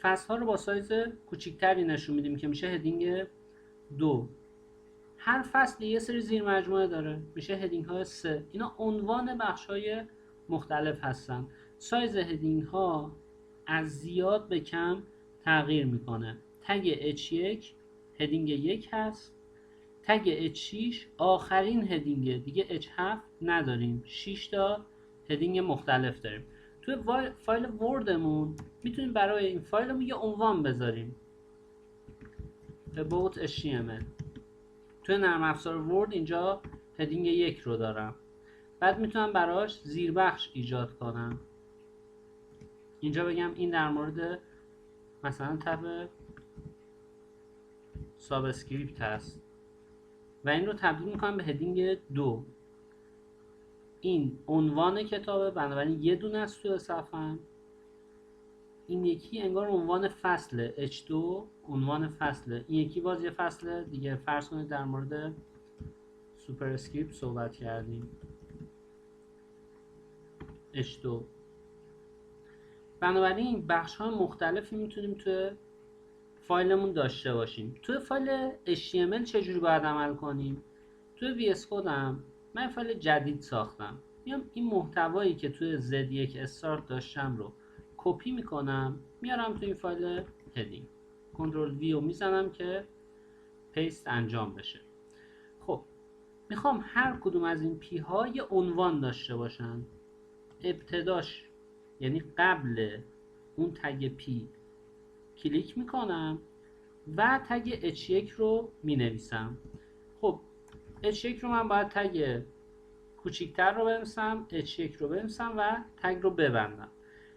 S1: فصل ها رو با سایز کوچیکتری نشون میدیم که میشه هدینگ 2. هر فصلی یه سری زیر مجموعه داره، میشه هدینگ های 3. اینا عنوان بخش های مختلف هستن. سایز هدینگ ها از زیاد به کم تغییر میکنه. تگ H1 هدینگ 1 هست. تگ H6 آخرین هدینگ، دیگه H7 نداریم. 6 تا هدینگ مختلف داریم. توی فایل وردمون میتونیم برای این فایلمون یه عنوان بذاریم، about HTML. توی نرم افزار ورد اینجا هدینگ 1 رو دارم. بعد میتونم براش زیربخش ایجاد کنم. اینجا بگم این در مورد مثلا تب ساب اسکریپت هست و این رو تبدیل میکنم به هدینگ 2. این عنوان کتابه، بنابراین یه دونه است توی صفحه. این یکی انگار عنوان فصله، H2 عنوان فصله. این یکی باز یه فصله دیگه. فرض کنید در مورد سوپر اسکریپت صحبت کردیم، H2. بنابراین این بخش های مختلفی میتونیم توی فایلمون داشته باشیم. توی فایل HTML چجوری باید عمل کنیم؟ توی VS Code هم من فایل جدید ساختم. میام این محتوایی که توی Z1 استارت داشتم رو کپی میکنم، میارم توی این فایل هدینگ. کنترل وی رو میزنم که پیست انجام بشه. خب میخوام هر کدوم از این پی ها یه عنوان داشته باشن. ابتداش یعنی قبل اون تگ پی کلیک میکنم و تگ H1 رو مینویسم. خب H1 رو من باید تگ کوچیکتر رو بنویسم، H1 رو بنویسم و تگ رو ببندم.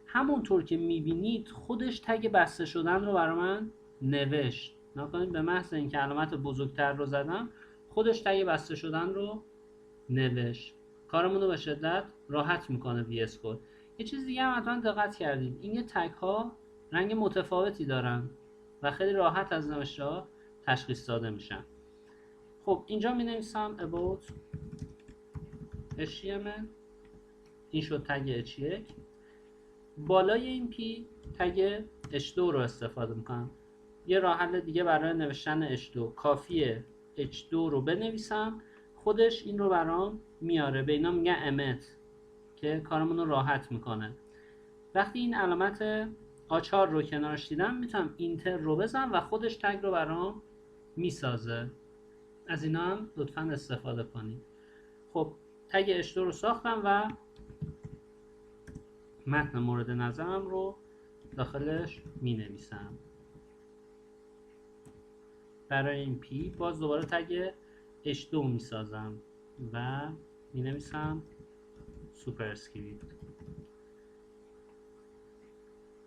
S1: همونطور که میبینید خودش تگ بسته شدن رو برای من نوشت. نکنید به محض اینکه علامت بزرگتر رو زدم خودش تگ بسته شدن رو نوشت. کارمون رو به شدت راحت میکنه VS Code. یه چیز دیگه هم حتما دقت کردید، این تگ ها رنگ متفاوتی دارن و خیلی راحت از نوشته ها تشخیص داده میشن. خب اینجا می نویسم about HTML. این شد تگ H1. بالای این پی تگ H2 رو استفاده میکنم. یه راه حل دیگه برای نوشتن H2 کافیه H2 رو بنویسم، خودش این رو برام میاره. به اینا میگن امت که کارمون رو راحت میکنه. وقتی این علامت A4 رو کنارش دیدم میتونم اینتر رو بزنم و خودش تگ رو برام میسازه. از اینا هم لطفا استفاده کنید. خب تگ H2 رو ساختم و متن مورد نظرم رو داخلش می نویسم. برای این پی باز دوباره تگ H2 می سازم و می نویسم سوپر اسکریپت.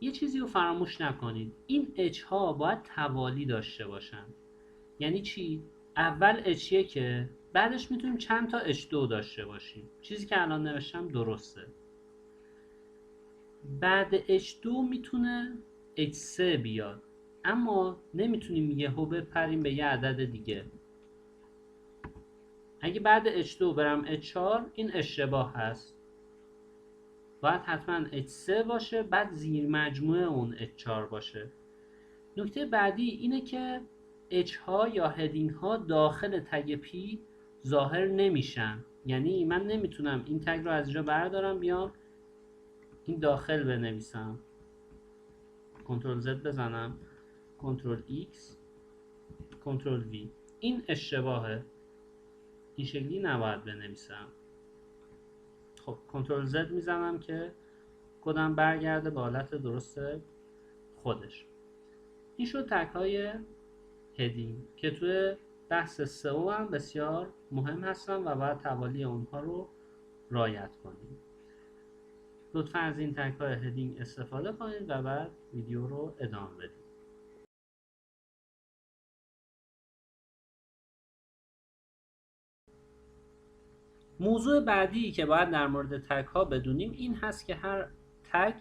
S1: یه چیزی رو فراموش نکنید، این H ها باید توالی داشته باشن. یعنی چی؟ اول H1 بعدش میتونیم چند تا H2 داشته باشیم. چیزی که الان نوشتم درسته. بعد H2 میتونه H3 بیاد، اما نمیتونیم یهو بپریم به یه عدد دیگه. اگه بعد H2 برم H4 این اشتباه هست. باید حتما H3 باشه بعد زیر مجموعه اون H4 باشه. نکته بعدی اینه که H ها یا هدینگ ها داخل تگ پی ظاهر نمیشن. یعنی من نمیتونم این تگ رو از اینجا بردارم بیام این داخل بنویسم، کنترل Z بزنم، کنترل X، کنترل V. این اشتباهه، این شکلی نباید بنویسم. خب کنترل Z میزنم که کدم برگرده به حالت درست خودش. این شد تگ های هدینگ که توی بحث سئو هم بسیار مهم هستن و باید توالی اونها رو رعایت کنیم. لطفا از این تگ های هدینگ استفاده کنید و بعد ویدیو رو ادامه بدید. موضوع بعدی که باید در مورد تگ ها بدونیم این هست که هر تگ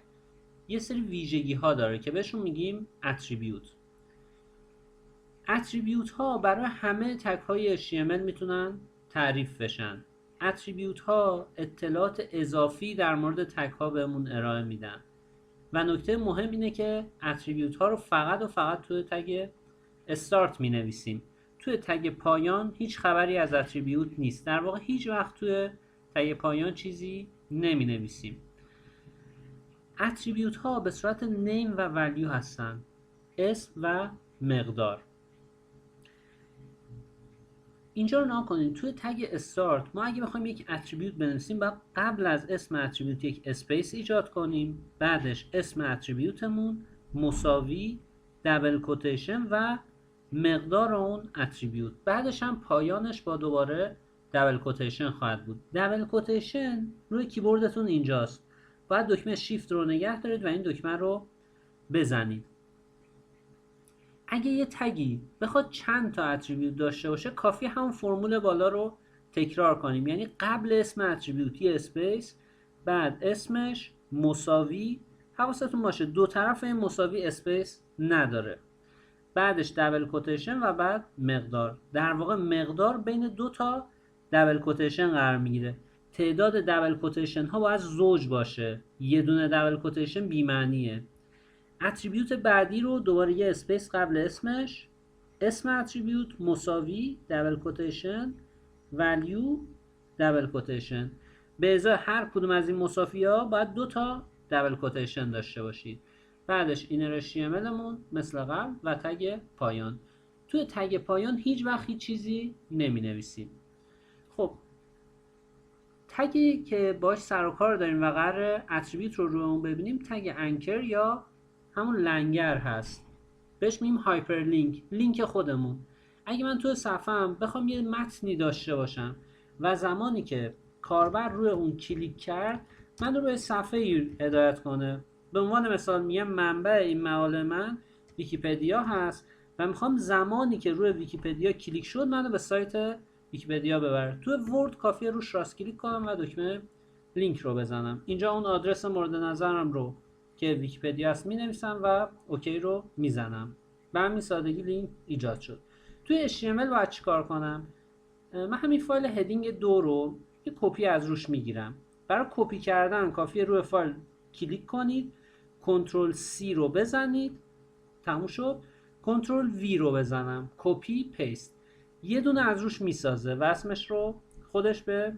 S1: یه سری ویژگی ها داره که بهشون میگیم اتریبیوت. اتریبیوت ها برای همه تگ های HTML میتونن تعریف بشن. اتریبیوت ها اطلاعات اضافی در مورد تگ ها بهمون ارائه میدن و نکته مهم اینه که اتریبیوت ها رو فقط و فقط توی تگ استارت می نویسیم. توی تگ پایان هیچ خبری از اتریبیوت نیست. در واقع هیچ وقت توی تگ پایان چیزی نمی نویسیم. اتریبیوت ها به صورت نیم و ولیو هستن، اسم و مقدار. اینجا رو نگاه کنید، توی تگ استارت ما اگه بخوایم یک اتریبیوت بنویسیم باید قبل از اسم اتریبیوت یک اسپیس ایجاد کنیم، بعدش اسم اتریبیوتمون مساوی دبل کوتیشن و مقدار اون اتریبیوت، بعدش هم پایانش با دوباره دبل کوتیشن خواهد بود. دبل کوتیشن روی کیبوردتون اینجاست، باید دکمه شیفت رو نگه دارید و این دکمه رو بزنید. اگه یه تگی بخواد چند تا اتریبیوت داشته باشه کافی همون فرمول بالا رو تکرار کنیم، یعنی قبل اسم اتریبیوت یه اسپیس، بعد اسمش مساوی، حواستون باشه دو طرف این مساوی اسپیس نداره، بعدش دبل کوتیشن و بعد مقدار. در واقع مقدار بین دو تا دبل کوتیشن قرار میگیره. تعداد دبل کوتیشن ها باید زوج باشه، یه دونه دبل کوتیشن بی‌معنیه. اتریبیوت بعدی رو دوباره یه اسپیس قبل اسمش، اسم اتریبیوت مساوی دبل کوتیشن ولیو دبل کوتیشن. به ازای هر کدوم از این مساوی ها باید دو تا دبل کوتیشن داشته باشید. بعدش اینر HTML مون مثل قبل و تگ پایان. توی تگ پایان هیچ وقت هیچ چیزی نمی نویسیم. خب تگی که باش سر و کار داریم و قرار اتریبیوت رو روی اون ببینیم تگ انکر یا همون لنگر هست. بهش میگیم هایپرلینک، لینک خودمون. اگه من توی صفحه‌ام بخوام یه متنی داشته باشم و زمانی که کاربر روی اون کلیک کرد من رو روی صفحه هدایت کنه، به عنوان مثال میگم منبع این مقاله من ویکی‌پدیا هست و میخوام زمانی که روی ویکی‌پدیا کلیک شد منو به سایت ویکی‌پدیا ببره. توی ورد کافیه روش راست کلیک کنم و دکمه لینک رو بزنم. اینجا اون آدرس مورد نظرم رو که ویکی‌پدیا است مینویسم و اوکی رو میزنم. به همین سادگی لینک ایجاد شد. توی HTML باید چیکار کنم؟ من همین فایل هدینگ 2 رو یه کپی از روش میگیرم. برای کپی کردن کافیه روی فایل کلیک کنید، کنترل C رو بزنید، تموم شد. کنترل V رو بزنم، کپی پیست، یه دونه از روش میسازه و اسمش رو خودش به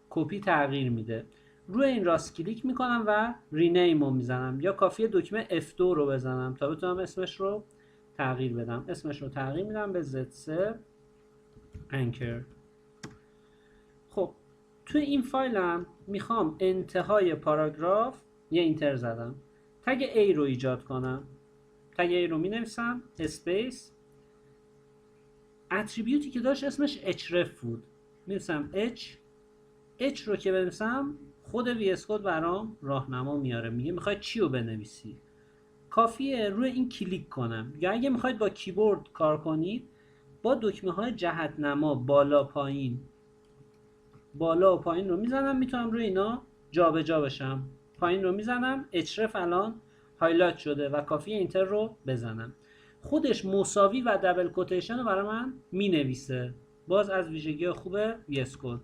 S1: کپی تغییر میده. روی این راست کلیک میکنم و رینیم رو میزنم یا کافیه دکمه F2 رو بزنم تا بتونم اسمش رو تغییر بدم. اسمش رو تغییر میدم به Z3 انکر. خب توی این فایلم میخوام انتهای پاراگراف یه اینتر زدم، تگ A رو ایجاد کنم. تگ A رو مینویسم اسپیس، اتریبیوتی که داشت اسمش href بود مینویسم H رو که بنویسم خود VS Code برام راهنما میاره، میگه میخواید چی رو بنویسی. کافیه روی این کلیک کنم، یا اگه میخواید با کیبورد کار کنید با دکمه های جهت نما بالا و پایین رو میزنم، میتونم روی اینا جابجا بشم. پایین رو میزنم href الان هایلایت شده و کافیه اینتر رو بزنم. خودش مساوی و دبل کوتیشن رو برای من مینویسه، باز از ویژگی خوب VS Code.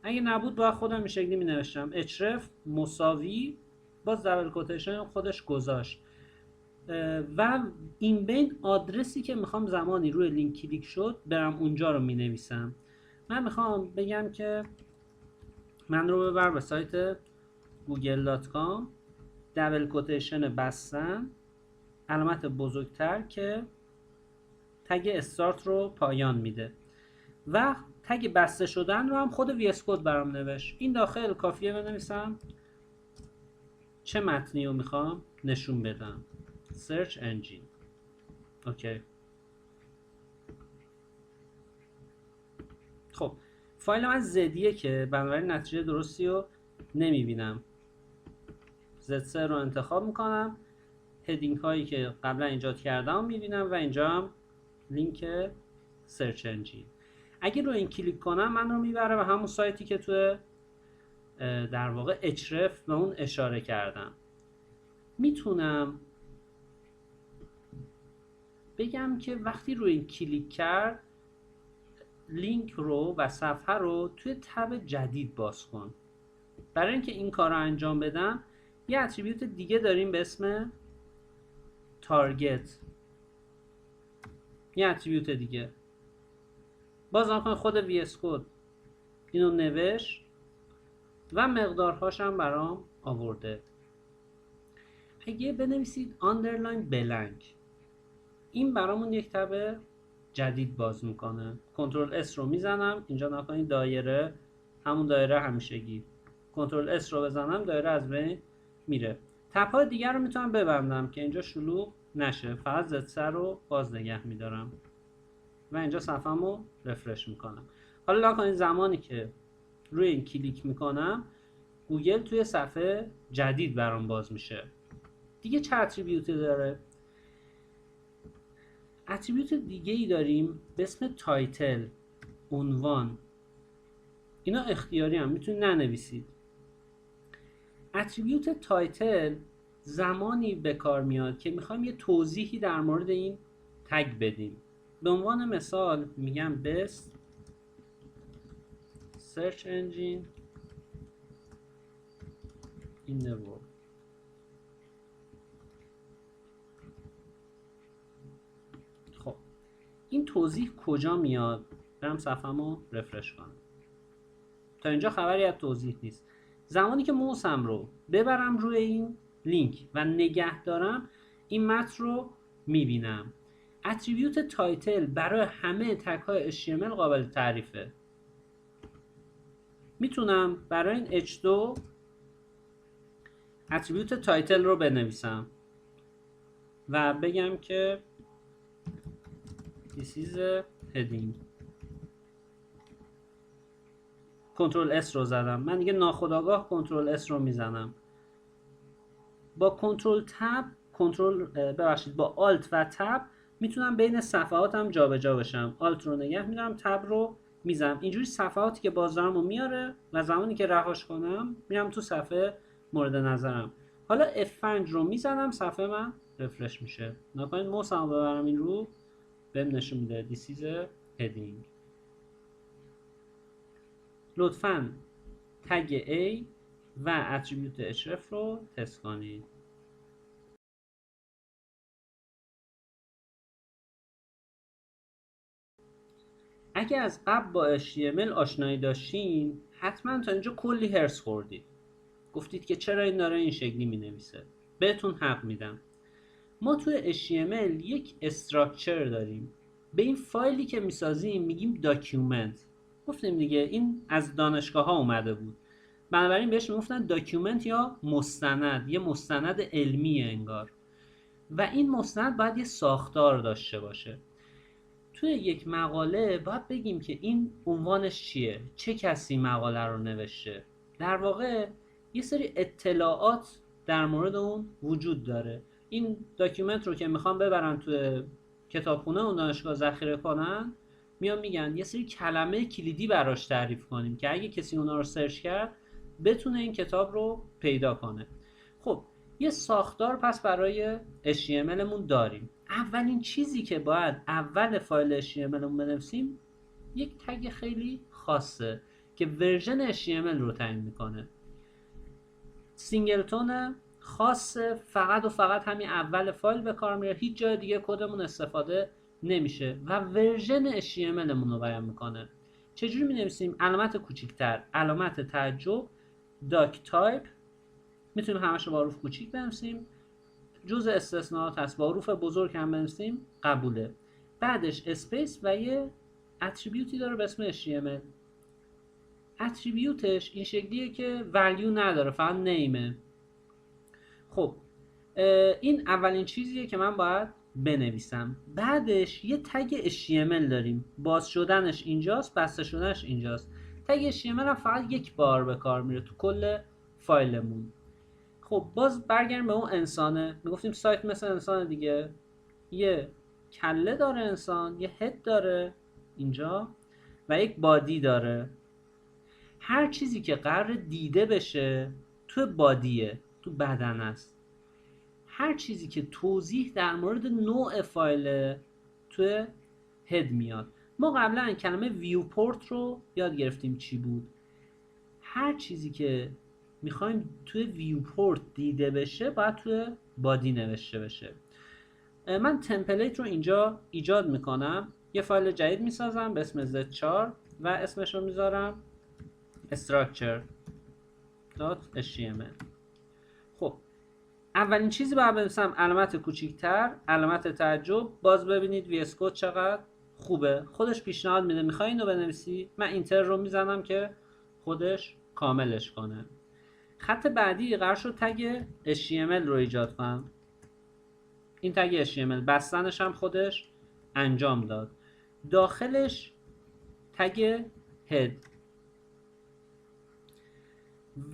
S1: اگه نبود باید خودم این شکلی می نوشتم href مساوی باز دبل کوتیشن خودش گذاشت و این بین آدرسی که میخوام زمانی روی لینک کلیک شد برم اونجا رو می نویسم. من میخوام بگم که من رو ببر به سایت google.com دبل کوتیشن بستن علامت بزرگتر که تگ استارت رو پایان میده و تگ بسته شدن رو هم خود VS Code برام نوشت. این داخل کافیه بنویسم چه متنی رو میخوام نشون بدم، سرچ انجین. اوکی. خب فایل من زدیه که بنابراین نتیجه درستی رو نمیبینم. Z3 رو انتخاب میکنم، هدینگ هایی که قبلا ایجاد کردم میبینم و اینجا هم لینک سرچ انجین. اگه رو این کلیک کنم من رو میبره به همون سایتی که تو در واقع href به اون اشاره کردم. میتونم بگم که وقتی روی این کلیک کرد لینک رو و صفحه رو توی تب جدید باز کن. برای اینکه این کار رو انجام بدم یه اتریبیوت دیگه داریم به اسم تارگت، یه اتریبیوت دیگه باز نکنه خود VS Code اینو نوشت و مقدارهاش هم برام آورده. اگه بنویسید underline blank این برامون یک تب جدید باز میکنه. کنترل S رو میزنم، اینجا نکنید دایره همون دایره همیشگی، کنترل S رو بزنم دایره از بین میره. تب‌های دیگر رو میتونم ببندم که اینجا شلوغ نشه، فقط Z3 رو باز نگه میدارم و اینجا صفحه‌مو رفرش میکنم. حالا نکنید زمانی که روی این کلیک میکنم گوگل توی صفحه جدید برام باز میشه. دیگه چه اتریبیوتی داره؟ اتریبیوت دیگه ای داریم به اسم تایتل، عنوان. اینا اختیاری هم، میتونید ننویسید. اتریبیوت تایتل زمانی به کار میاد که میخوایم یه توضیحی در مورد این تگ بدیم. به عنوان مثال میگم best search engine in the world. خب این توضیح کجا میاد؟ برم صفحه‌مو رفرش کنم. تا اینجا خبری از توضیح نیست. زمانی که موسم رو ببرم روی این لینک و نگه دارم، این متن رو میبینم. اتریبیوت تایتل برای همه تگ‌های HTML قابل تعریفه. میتونم برای این h2 اتریبیوت تایتل رو بنویسم و بگم که this is a heading. کنترل S رو زدم. من دیگه ناخودآگاه کنترل S رو میزنم. با کنترل تب، با آلت و تب میتونم بین صفحاتم جابجا بشم. آلت رو نگه میدارم، تب رو میزنم. اینجوری صفحاتی که باز دارم رو میاره و زمانی که رهاش کنم میرم تو صفحه مورد نظرم. حالا F5 رو میزنم، صفحه من رفرش میشه. نکنید موسم رو ببرم این رو، بهم نشون میده this is a heading. لطفاً تگ A و اتریبیوت href رو تست کنید. اگه از قبل با HTML آشنایی داشتین، حتما تا اینجا کلی هرس خوردید. گفتید که چرا این داره این شکلی می نویسه. بهتون حق میدم. ما توی HTML یک استراکچر داریم. به این فایلی که میسازیم میگیم داکیومنت. گفتیم دیگه این از دانشگاه ها اومده بود. بنابراین بهش میگفتن داکیومنت یا مستند. یه مستند علمیه انگار. و این مستند باید یه ساختار داشته باشه. توی یک مقاله باید بگیم که این عنوانش چیه، چه کسی مقاله رو نوشته. در واقع یه سری اطلاعات در مورد اون وجود داره. این داکیومنت رو که میخوام ببرن توی کتابخونه اون دانشگاه ذخیره کنن، میان میگن یه سری کلمه کلیدی براش تعریف کنیم که اگه کسی اونا رو سرچ کرد بتونه این کتاب رو پیدا کنه. خب یه ساختار پس برای HTML مون داریم. اولین چیزی که باید اول فایل HTML مون بنویسیم یک تگ خیلی خاصه که ورژن HTML رو تعیین میکنه. سینگلتون خاصه، فقط و فقط همین اول فایل به کار میره، هیچ جای دیگه کدمون استفاده نمیشه و ورژن HTML مون رو بیان میکنه. چجوری مینویسیم؟ علامت کوچیکتر، علامت تعجب، داک تایپ. میتونیم همش رو با حروف کوچیک بنویسیم. جزء استثناءات هست، با حروف بزرگ هم بنویسیم قبوله. بعدش اسپیس و یه اتریبیوتی داره به اسم HTML. اتریبیوتش این شکلیه که ولیو نداره، فقط نیمه. خب این اولین چیزیه که من باید بنویسم. بعدش یه تگ HTML داریم، باز شدنش اینجاست، بسته شدنش اینجاست. تگ HTML هم فقط یک بار به کار میره تو کل فایلمون. خب باز برگردیم به اون انسانه. میگفتیم سایت مثل انسان دیگه، یه کله داره انسان، یه هد داره اینجا و یک بادی داره. هر چیزی که قرار دیده بشه تو بادیه، تو بدن است. هر چیزی که توضیح در مورد نوع فایل تو هد میاد. ما قبلا کلمه ویوپورت رو یاد گرفتیم چی بود. هر چیزی که میخوایم توی ویوپورت دیده بشه باید توی بادی نوشته بشه. من تمپلیت رو اینجا ایجاد میکنم، یه فایل جدید میسازم به اسم z4 و اسمش رو میذارم structure.html. خب اولین چیزی باید بنویسم علامت کوچیکتر، علامت تعجب. باز ببینید VS Code چقدر خوبه، خودش پیشنهاد میده میخوای اینو بنویسی، من اینتر رو میزنم که خودش کاملش کنه. خط بعدی قرار شد تگ HTML رو ایجاد کنم. این تگ HTML بستنش هم خودش انجام داد. داخلش تگ head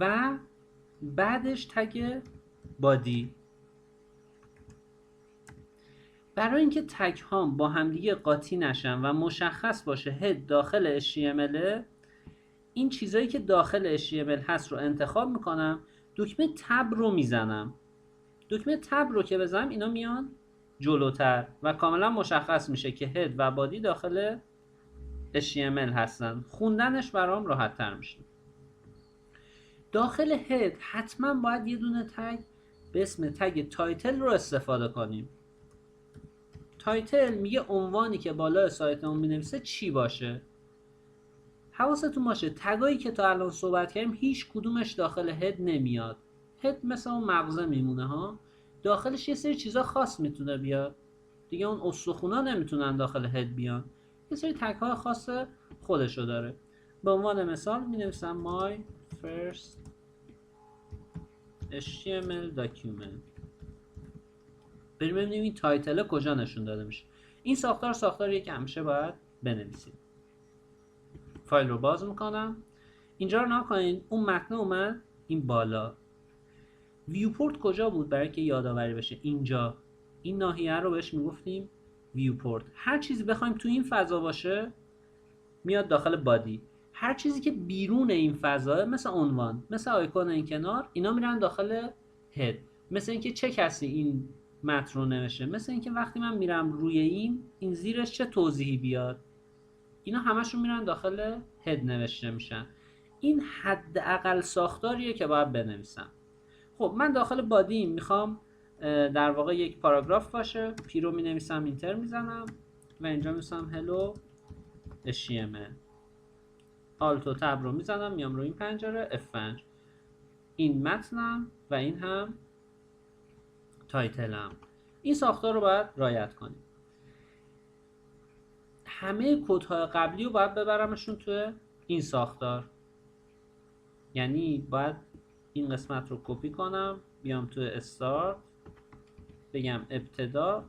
S1: و بعدش تگ body. برای اینکه تگ هام با همدیگه قاطی نشن و مشخص باشه هد داخل HTML، این چیزایی که داخل HTML هست رو انتخاب میکنم، دکمه تب رو میزنم. دکمه تب رو که بزنم اینا میان جلوتر و کاملا مشخص میشه که هد و بادی داخل HTML هستن. خوندنش برام راحت تر میشه. داخل هد حتما باید یه دونه تگ به اسم تگ تایتل رو استفاده کنیم. تایتل میگه عنوانی که بالای سایتمون مینویسه چی باشه. حواستون باشه تگایی که تا الان صحبت کردیم هیچ کدومش داخل هد نمیاد. هد مثل اون مغزه میمونه ها، داخلش یه سری چیزا خاص میتونه بیاد دیگه، اون استخونا نمیتونن داخل هد بیان، یه سری تگ‌های خاص خودشو داره. به عنوان مثال مینویسم my first HTML document. بریم ببینیم این تایتل کجا نشون داده میشه. این ساختاریه که همیشه باید بنویسید. فایل رو باز میکنم. اینجا رو نکنین، اون متن اومد این بالا. ویوپورت کجا بود برای که یادآوری بشه؟ اینجا این ناحیه رو بهش میگفتیم ویوپورت. هر چیزی بخوایم تو این فضا باشه میاد داخل بادی، هر چیزی که بیرون این فضا مثل عنوان، مثل آیکون این کنار، اینا میرن داخل هد. مثل اینکه چه کسی این متن رو نوشته، مثل اینکه وقتی من میرم روی این زیرش چه توضیحی بیاد، اینا همشون میرن داخل هد نوشته میشن. این حداقل ساختاریه که باید بنویسم. خب من داخل بادی میخوام در واقع یک پاراگراف باشه. پی رو مینویسم، اینتر میزنم و اینجا می‌نویسم hello HTML. آلت و تب رو میزنم، میام روی این پنجره F5. این متنم و این هم تایتلم. این ساختار رو باید رعایت کنیم. همه کدهای قبلی رو باید ببرمشون توی این ساختار. یعنی باید این قسمت رو کپی کنم، بیام توی استارت، بگم ابتدا.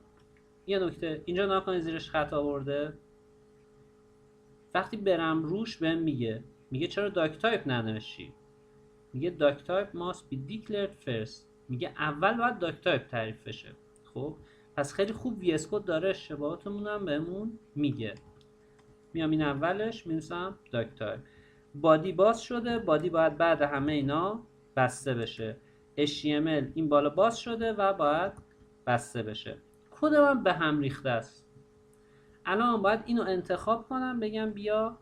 S1: یه نکته اینجا نکنید زیرش خط آورده، وقتی برم روش بهم میگه چرا داک تایپ ننوشتی؟ میگه داک تایپ must be declared first. میگه اول باید داک تایپ تعریف بشه. خب پس خیلی خوب وی اس کد داره اشتباهاتمون هم بهمون میگه. میام این اولش مینویسم داک تایپ. بادی باز شده، بادی باید بعد همه اینا بسته بشه. HTML این بالا باز شده و باید بسته بشه. کد من به هم ریخته است. الان باید اینو انتخاب کنم، بگم بیا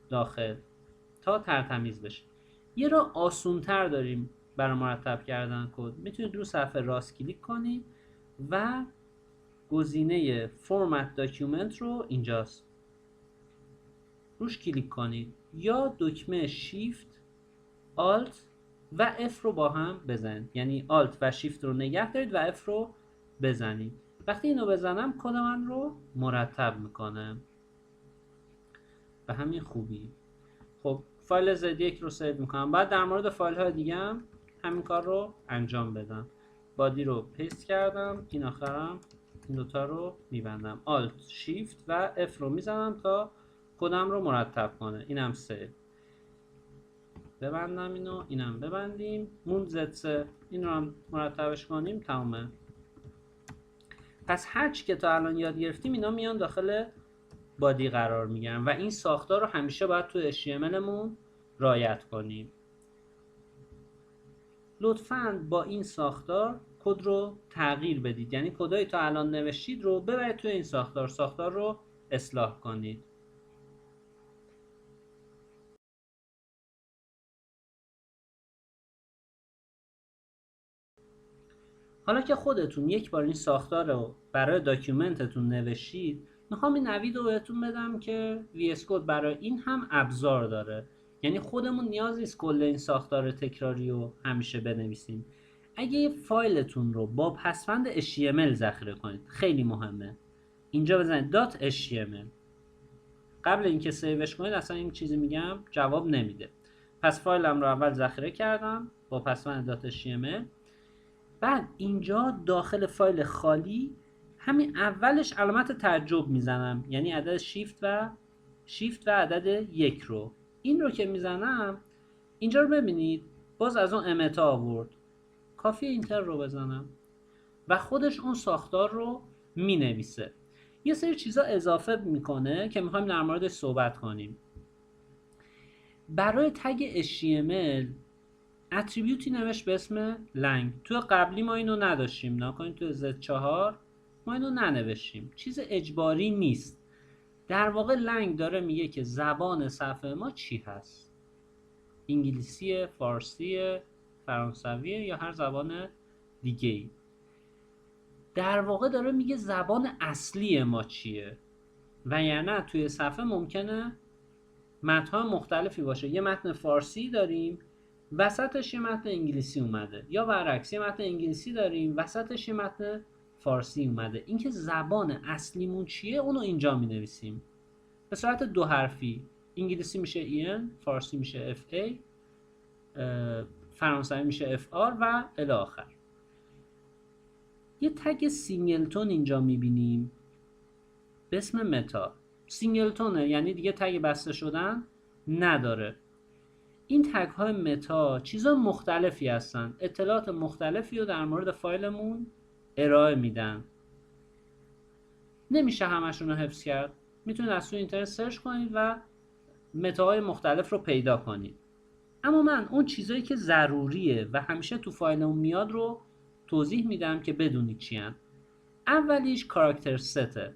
S1: داخل تا ترتمیز بشه. یه راه آسون‌تر داریم برای مرتب کردن کد. میتونید رو صفحه راست کلیک کنید و گزینه فرمت داکیومنت رو اینجاست روش کلیک کنید، یا دکمه شیفت آلت و F رو با هم بزنید. یعنی آلت و شیفت رو نگه دارید و F رو بزنید. وقتی اینو بزنم کد من رو مرتب میکنه به همین خوبی. خب فایل Z1 رو سیو میکنم. بعد در مورد فایل های دیگه هم همین کار رو انجام بدم. بادی رو پیست کردم، این آخرم این دوتا رو میبندم، آلت شیفت و F رو میزنم تا کدم رو مرتب کنه. اینم سیو، ببندم اینو، اینم ببندیم، موند Z3. این رو هم مرتبش کنیم، تمامه. پس هرچی که تا الان یاد گرفتیم اینا میان داخل بادی قرار میگیرن و این ساختار رو همیشه باید تو HTML مون رعایت کنیم. لطفاً با این ساختار کد رو تغییر بدید، یعنی کدایی تا الان نوشتید رو ببرید توی این ساختار رو اصلاح کنید. حالا که خودتون یک بار این ساختار رو برای داکیومنتتون نوشتید، میخوام این نوید رو بهتون بدم که VS Code برای این هم ابزار داره. یعنی خودمون نیاز نیست کل این ساختار تکراری رو همیشه بنویسیم. اگه فایلتون رو با پسوند HTML ذخیره کنید، خیلی مهمه، اینجا بزنید .html. قبل اینکه سیوش کنید اصلا این چیزی میگم جواب نمیده. پس فایلم رو اول ذخیره کردم با پسوند .html. بعد اینجا داخل فایل خالی همین اولش علامت تعجب میزنم، یعنی عدد شیفت و عدد 1 رو. این رو که میزنم اینجا رو ببینید باز از اون امتا آورد، کافیه اینتر رو بزنم و خودش اون ساختار رو مینویسه. یه سری چیزا اضافه میکنه که میخوایم در موردش صحبت کنیم. برای تگ HTML اتریبیوتی نوشت به اسم لنگ. تو قبلی ما اینو نداشتیم، نکنید تو Z4 ما اینو ننوشتیم، چیز اجباری نیست. در واقع لنگ داره میگه که زبان صفحه ما چی هست، انگلیسی، فارسی، فرانسوی یا هر زبان دیگه ای. در واقع داره میگه زبان اصلی ما چیه، و یعنی توی صفحه ممکنه متن‌های مختلفی باشه. یه متن فارسی داریم وسطش یه متن انگلیسی اومده، یا برعکس یه متن انگلیسی داریم وسطش یه متن فارسی اومده. اینکه زبان اصلیمون چیه اونو اینجا می نویسیم به صورت دو حرفی. انگلیسی میشه EN، فارسی میشه FA، فرانسوی میشه FR و الی آخر. یه تگ سینگلتون اینجا میبینیم به اسم متا. سینگلتونه یعنی دیگه تگ بسته شدن نداره. این تگ های متا چیزا مختلفی هستن، اطلاعات مختلفی رو در مورد فایلمون ارائه میدن. نمیشه همشون رو حفظ کرد، میتونید از توی اینترنت سرچ کنید و متاهای مختلف رو پیدا کنید. اما من اون چیزایی که ضروریه و همیشه تو فایلمون میاد رو توضیح میدم که بدونید چی هن. اولیش کاراکتر سته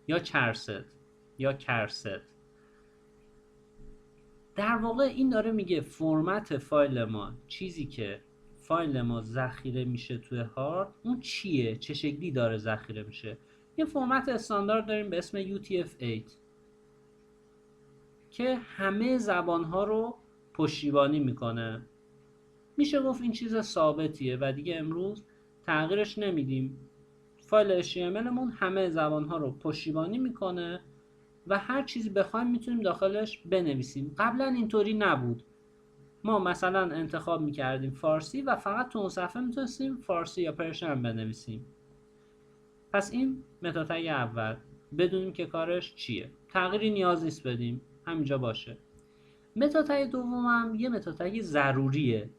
S1: یا چرست یا کرست. در واقع این داره میگه فرمت فایل ما، چیزی که فایل ما ذخیره میشه توی هارد اون چیه، چه شکلی داره ذخیره میشه. یه فرمت استاندارد داریم به اسم UTF-8 که همه زبانها رو پشتیبانی میکنه. میشه گفت این چیز ثابتیه و دیگه امروز تغییرش نمیدیم. فایل HTML مون همه زبانها رو پشتیبانی میکنه و هر چیزی بخوایم میتونیم داخلش بنویسیم. قبلا اینطوری نبود، ما مثلا انتخاب میکردیم فارسی و فقط تو اون صفحه میتونستیم فارسی یا پرشن بنویسیم. پس این متا تگ اول، بدونیم که کارش چیه، تغییری نیاز نیست بدیم، همینجا باشه. متا تگ دومم یه متا تگ ضروریه،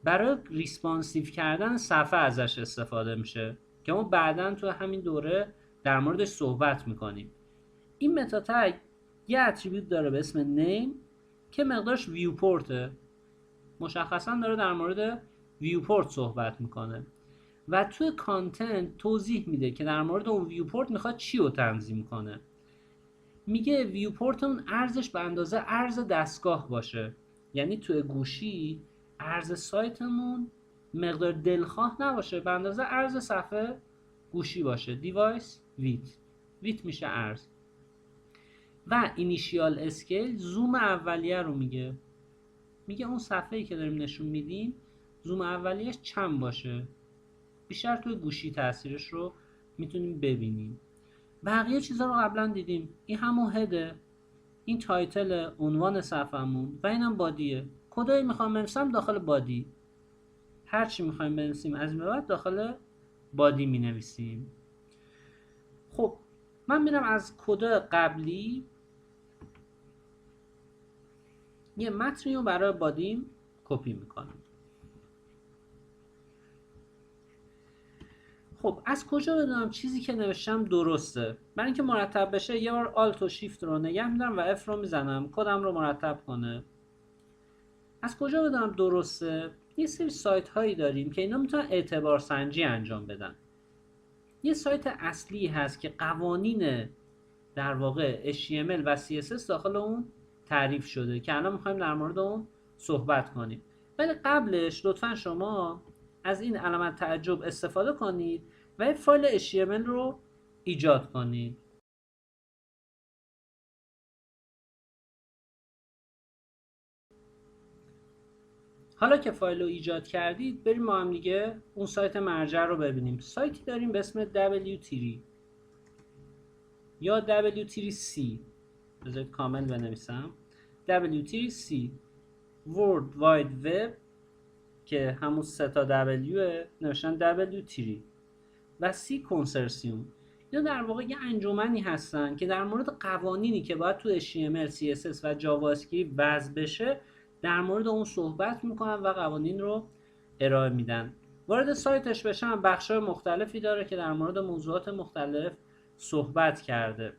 S1: برای ریسپانسیو کردن صفحه ازش استفاده میشه که ما بعداً تو همین دوره در موردش صحبت میکنیم. این متا تگ یه اتریبیوت داره به اسم نیم که مقدارش ویوپورته، مشخصا داره در مورد ویوپورت صحبت میکنه و توی کانتنت توضیح میده که در مورد اون ویوپورت میخواد چی رو تنظیم کنه. میگه ویوپورت اون ارزش به اندازه ارز دستگاه باشه، یعنی توی گوشی ارز سایتمون مقدار دلخواه نباشه، به اندازه ارز صفحه گوشی باشه. دیوایس ویت میشه ارز. و اینیشیال اسکیل زوم اولیه رو میگه اون صفحه‌ای که داریم نشون میدیم زوم اولیه‌اش چند باشه. بیشتر توی گوشی تاثیرش رو میتونیم ببینیم. بقیه چیزا رو قبلا دیدیم. این همون هده، این تایتل عنوان صفحه‌مون و اینم بادیه. کدایی میخوام بنویسم داخل بادی، هر چی میخوایم بنویسیم از این به بعد داخل بادی مینویسیم. خب من میرم از کد قبلی یه متنی رو برای بادیم کپی میکنم. خب از کجا بدونم چیزی که نوشتم درسته؟ برای اینکه مرتب بشه یه بار آلت و شیفت رو نگه میدارم و اف رو میزنم کدم رو مرتب کنه. از کجا بدونم درسته؟ یه سری سایت هایی داریم که اینا میتونن اعتبار سنجی انجام بدن. یه سایت اصلی هست که قوانین در واقع HTML و CSS داخل اون تعریف شده که الان میخوایم در مورد اون صحبت کنیم. ولی قبلش لطفا شما از این علامت تعجب استفاده کنید و یه فایل HTML رو ایجاد کنید. حالا که فایل رو ایجاد کردید بریم ما هم دیگه اون سایت مرجع رو ببینیم. سایتی داریم به اسم W3 یا W3C. بذارید کامل بنویسم. W3C World Wide Web که همون 3 تا W نوشتن W3 و C کنسرسیوم. اینا در واقع یه انجمنی هستن که در مورد قوانینی که باید تو HTML، CSS و جاوا اسکریپت وضع بشه در مورد اون صحبت میکنن و قوانین رو ارائه میدن. وارد سایتش بشم بخش‌های مختلفی داره که در مورد موضوعات مختلف صحبت کرده.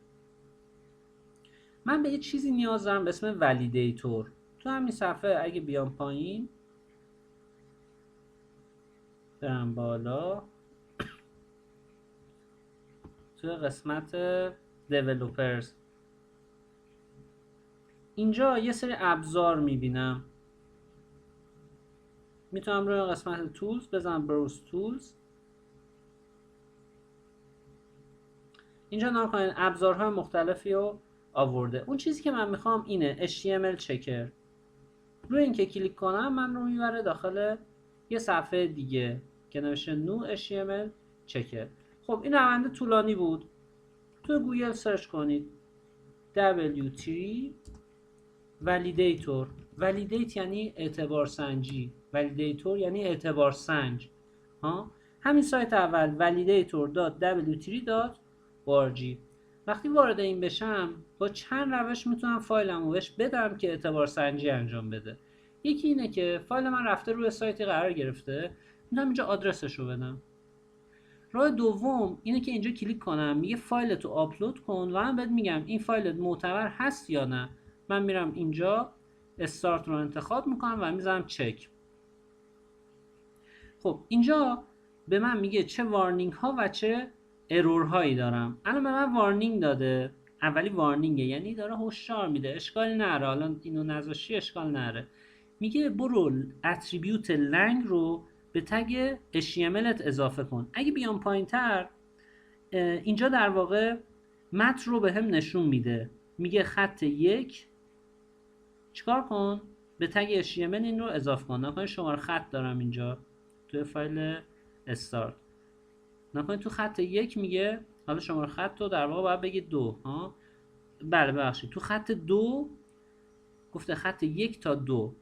S1: من به یه چیزی نیاز دارم به اسم ولیدیتور. تو همین صفحه اگه بیام پایین برم بالا توی قسمت developers اینجا یه سری ابزار میبینم. میتونم روی قسمت تولز بزنم بروز تولز. اینجا نگاه کنید ابزارهای مختلفی رو آورده. اون چیزی که من میخوام اینه HTML چکر. روی این که کلیک کنم من رو میبره داخل یه صفحه دیگه که نوشته نو HTML چکر. خب این روند طولانی بود. تو گوگل سرچ کنید W3 ولیدیتور. ولیدیت یعنی اعتبار سنجی، ولیدیتور یعنی اعتبار سنج. همین سایت اول validator.w3.org. وقتی وارد این بشم با چند روش میتونم فایلمو بهش بدم که اعتبار سنجی انجام بده. یکی اینه که فایل من رفته روی سایتی قرار گرفته، میتونم اینجا آدرسش رو بدم. راه دوم اینه که اینجا کلیک کنم میگه فایلتو آپلود کن و من بهت میگم این فایلت معتبر هست یا نه. من میرم اینجا استارت رو انتخاب میکنم و میذارم چک. خب اینجا به من میگه چه وارنینگ ها و چه ارور هایی دارم. الان به من وارنینگ داده. اولی وارنینگه یعنی داره هشدار میده اشکال نره، حالا اینو نذاشتی اشکال نره. میگه برو اتریبیوت لنگ رو به تگ HTMLت اضافه کن. اگه بیام پایینتر اینجا در واقع متن رو به هم نشون میده. میگه خط 1 چیکار کن؟ به تگ HTML این رو اضافه کن. نکنید شماره خط دارم اینجا توی فایل استارت. نکنید تو خط 1 میگه حالا شماره خط رو در واقع باید بگید 2. بله ببخشید تو خط 2 گفته خط 1 تا 2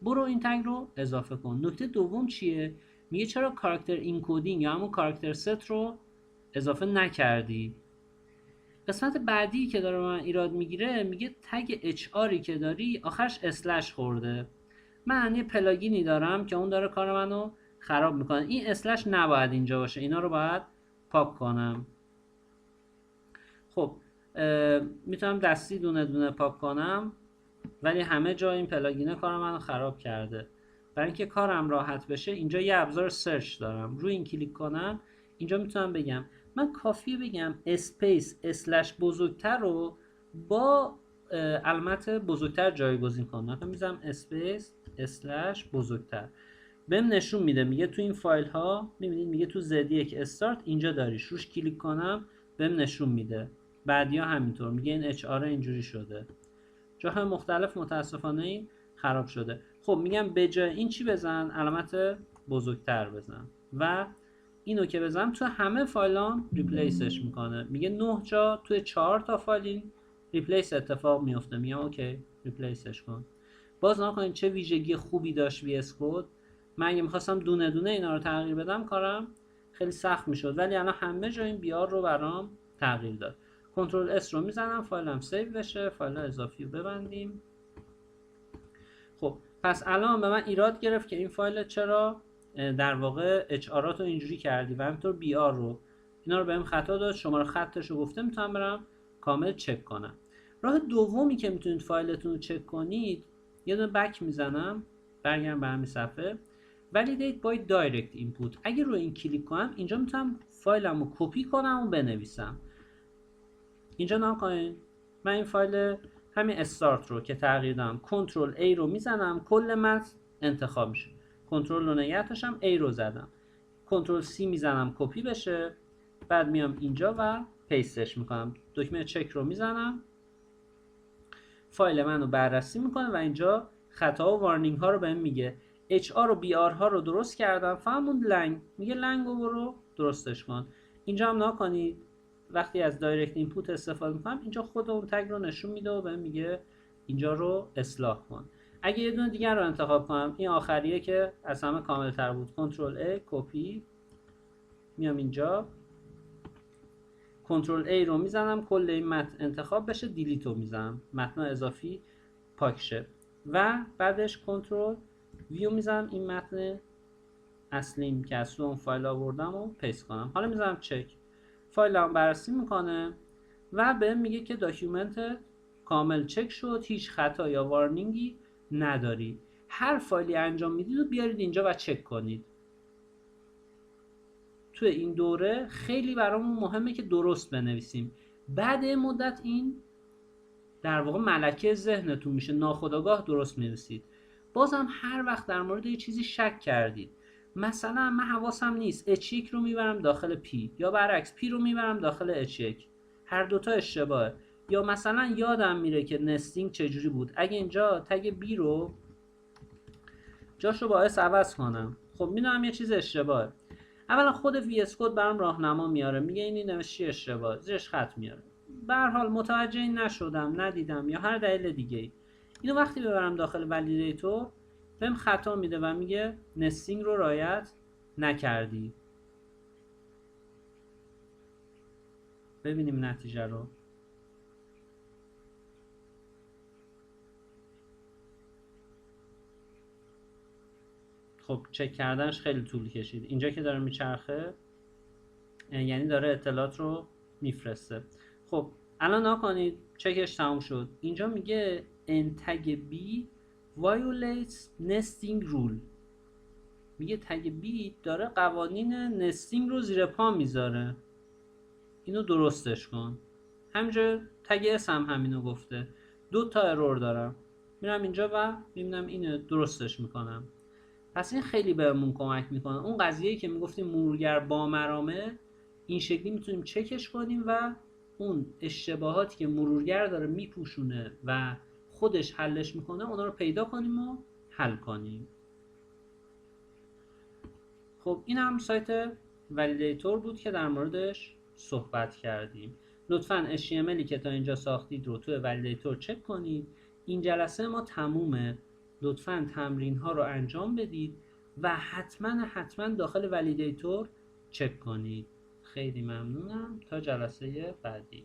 S1: برو این تگ رو اضافه کن. نکته دوم چیه؟ میگه چرا کاراکتر اینکودینگ یا همون کاراکتر ست رو اضافه نکردی. قسمت بعدی که داره من ایراد میگیره میگه تگ HRی که داری آخرش اسلش خورده. من یه پلاگینی دارم که اون داره کار منو خراب میکنه. این اسلش نباید اینجا باشه، اینا رو باید پاک کنم. خب میتونم دستی دونه دونه پاک کنم ولی همه جا این پلاگینه کار منو خراب کرده. برای اینکه کارم راحت بشه اینجا یه ابزار سرچ دارم. روی این کلیک کنم اینجا میتونم بگم من کافیه بگم اسپیس اسلش بزرگتر رو با علامت بزرگتر جایگزین کنم. مثلا میذارم اسپیس اسلش بزرگتر. بهم نشون میده میگه تو این فایل ها میبینید میگه تو Z1 استارت اینجا داریش. روش کلیک کنم بهم نشون میده. بعدیا همینطور میگه این HR اینجوری شده. جاهای مختلف متاسفانه این خراب شده. خب میگم به جای این چی بزن؟ علامت بزرگتر بزن و اینو که بزنم تو همه فایلام ریپلیسش میکنه. میگه 9 جا توی 4 تا فایل این ریپلیس اتفاق میفته. میگم اوکی ریپلیسش کن. باز نکنید چه ویژگی خوبی داشت VS Code. من اگه میخواستم دونه دونه اینا رو تغییر بدم کارم خیلی سخت میشد ولی الان همه جا این بیار رو برام تغییر داد. کنترل S رو میزنم فایلم سیو بشه. فایل اضافی رو ببندیم. خب پس الان به من ایراد گرفت که این فایل چرا در واقع HRات رو اینجوری کردی و همینطور BR رو. اینا رو بهم خطا داد. شماره خطش رو گفته میتونم برم کامل چک کنم. راه دومی که میتونید فایلتون رو چک کنید یه دونه بک میزنم برگردم به همین صفحه Validate by Direct Input. اگه روی این کلیک کنم اینجا میتونم فایلم رو کپی کنم و بنویسم. اینجا نگاه کنید من این فایل همین استارت رو که تغییر دادم کنترل A رو میزنم کل متن انتخاب میشه. کنترل رو نگه داشتم A رو زدم. کنترل C میزنم کپی بشه. بعد میام اینجا و پیستش میکنم. دکمه چک رو میزنم. فایل منو بررسی میکنه و اینجا خطا و وارنینگ ها رو بهم میگه. HR و BR ها رو درست کردم. فهموند لنگ میگه لنگ رو برو درستش کن. اینجا هم نگاه کنید وقتی از دایرکت اینپوت استفاده میکنم اینجا خود اون تگ رو نشون میده و بهم میگه اینجا رو اصلاح کن. اگه یه دونه دیگر رو انتخاب کنم این آخریه که از همه کامل تر بود. کنترل A کپی میام اینجا کنترل A رو میزنم کل این متن انتخاب بشه. دیلیت رو میزنم متن اضافی پاک شه و بعدش کنترل ویو میزنم این متن اصلیم که از تو اون فایل آوردم و پیست کنم. حالا میذارم چک، فایلم بررسی میکنه و بهم میگه که داکیومنت کامل چک شد، هیچ خطا یا وارنینگی نداری. هر فایلی انجام میدید و بیارید اینجا و چک کنید. توی این دوره خیلی برامون مهمه که درست بنویسیم. بعد مدت این در واقع ملکه ذهنتون میشه، ناخودآگاه درست می‌نویسید. بازم هر وقت در مورد یه چیزی شک کردید، مثلا من حواسم نیست H1 رو میبرم داخل P یا برعکس P رو میبرم داخل H1، هر دوتا اشتباهه. یا مثلا یادم میره که نستینگ چجوری بود، اگه اینجا تگ B رو جاشو باعث عوض کنم، خب میدونم یه چیز اشتباهه. اولا خود VS Code برام راهنما میاره، میگه این نوشتی اشتباه، زیرش خط میاره. به هر حال متوجه این نشدم، ندیدم یا هر دلیل دیگه ای، اینو وقتی ببرم داخل ولیدیتور بهم خطا میده و میگه نستینگ رو رعایت نکردی. ببینیم نتیجه رو. خب چک کردنش خیلی طول کشید. اینجا که داره میچرخه یعنی داره اطلاعات رو میفرسته. خب الان نکنید چکش تموم شد. اینجا میگه ان تگ B violates nesting rule. میگه تگ B داره قوانین نستینگ رو زیر پا میذاره، اینو درستش کن. همینجا تگ S هم همینو گفته. 2 تا ارور دارم، میرم اینجا و میبینم اینو درستش میکنم. پس این خیلی بهمون کمک میکنه. اون قضیه‌ای که میگفتیم مرورگر با مرامه، این شکلی میتونیم چکش کنیم و اون اشتباهاتی که مرورگر داره میپوشونه و خودش حلش میکنه اونا رو پیدا کنیم و حل کنیم. خب این هم سایت ولیدیتور بود که در موردش صحبت کردیم. لطفاً HTMLی که تا اینجا ساختید رو توی ولیدیتور چک کنید. این جلسه ما تمومه. لطفاً تمرین ها رو انجام بدید و حتما داخل ولیدیتور چک کنید. خیلی ممنونم، تا جلسه بعدی.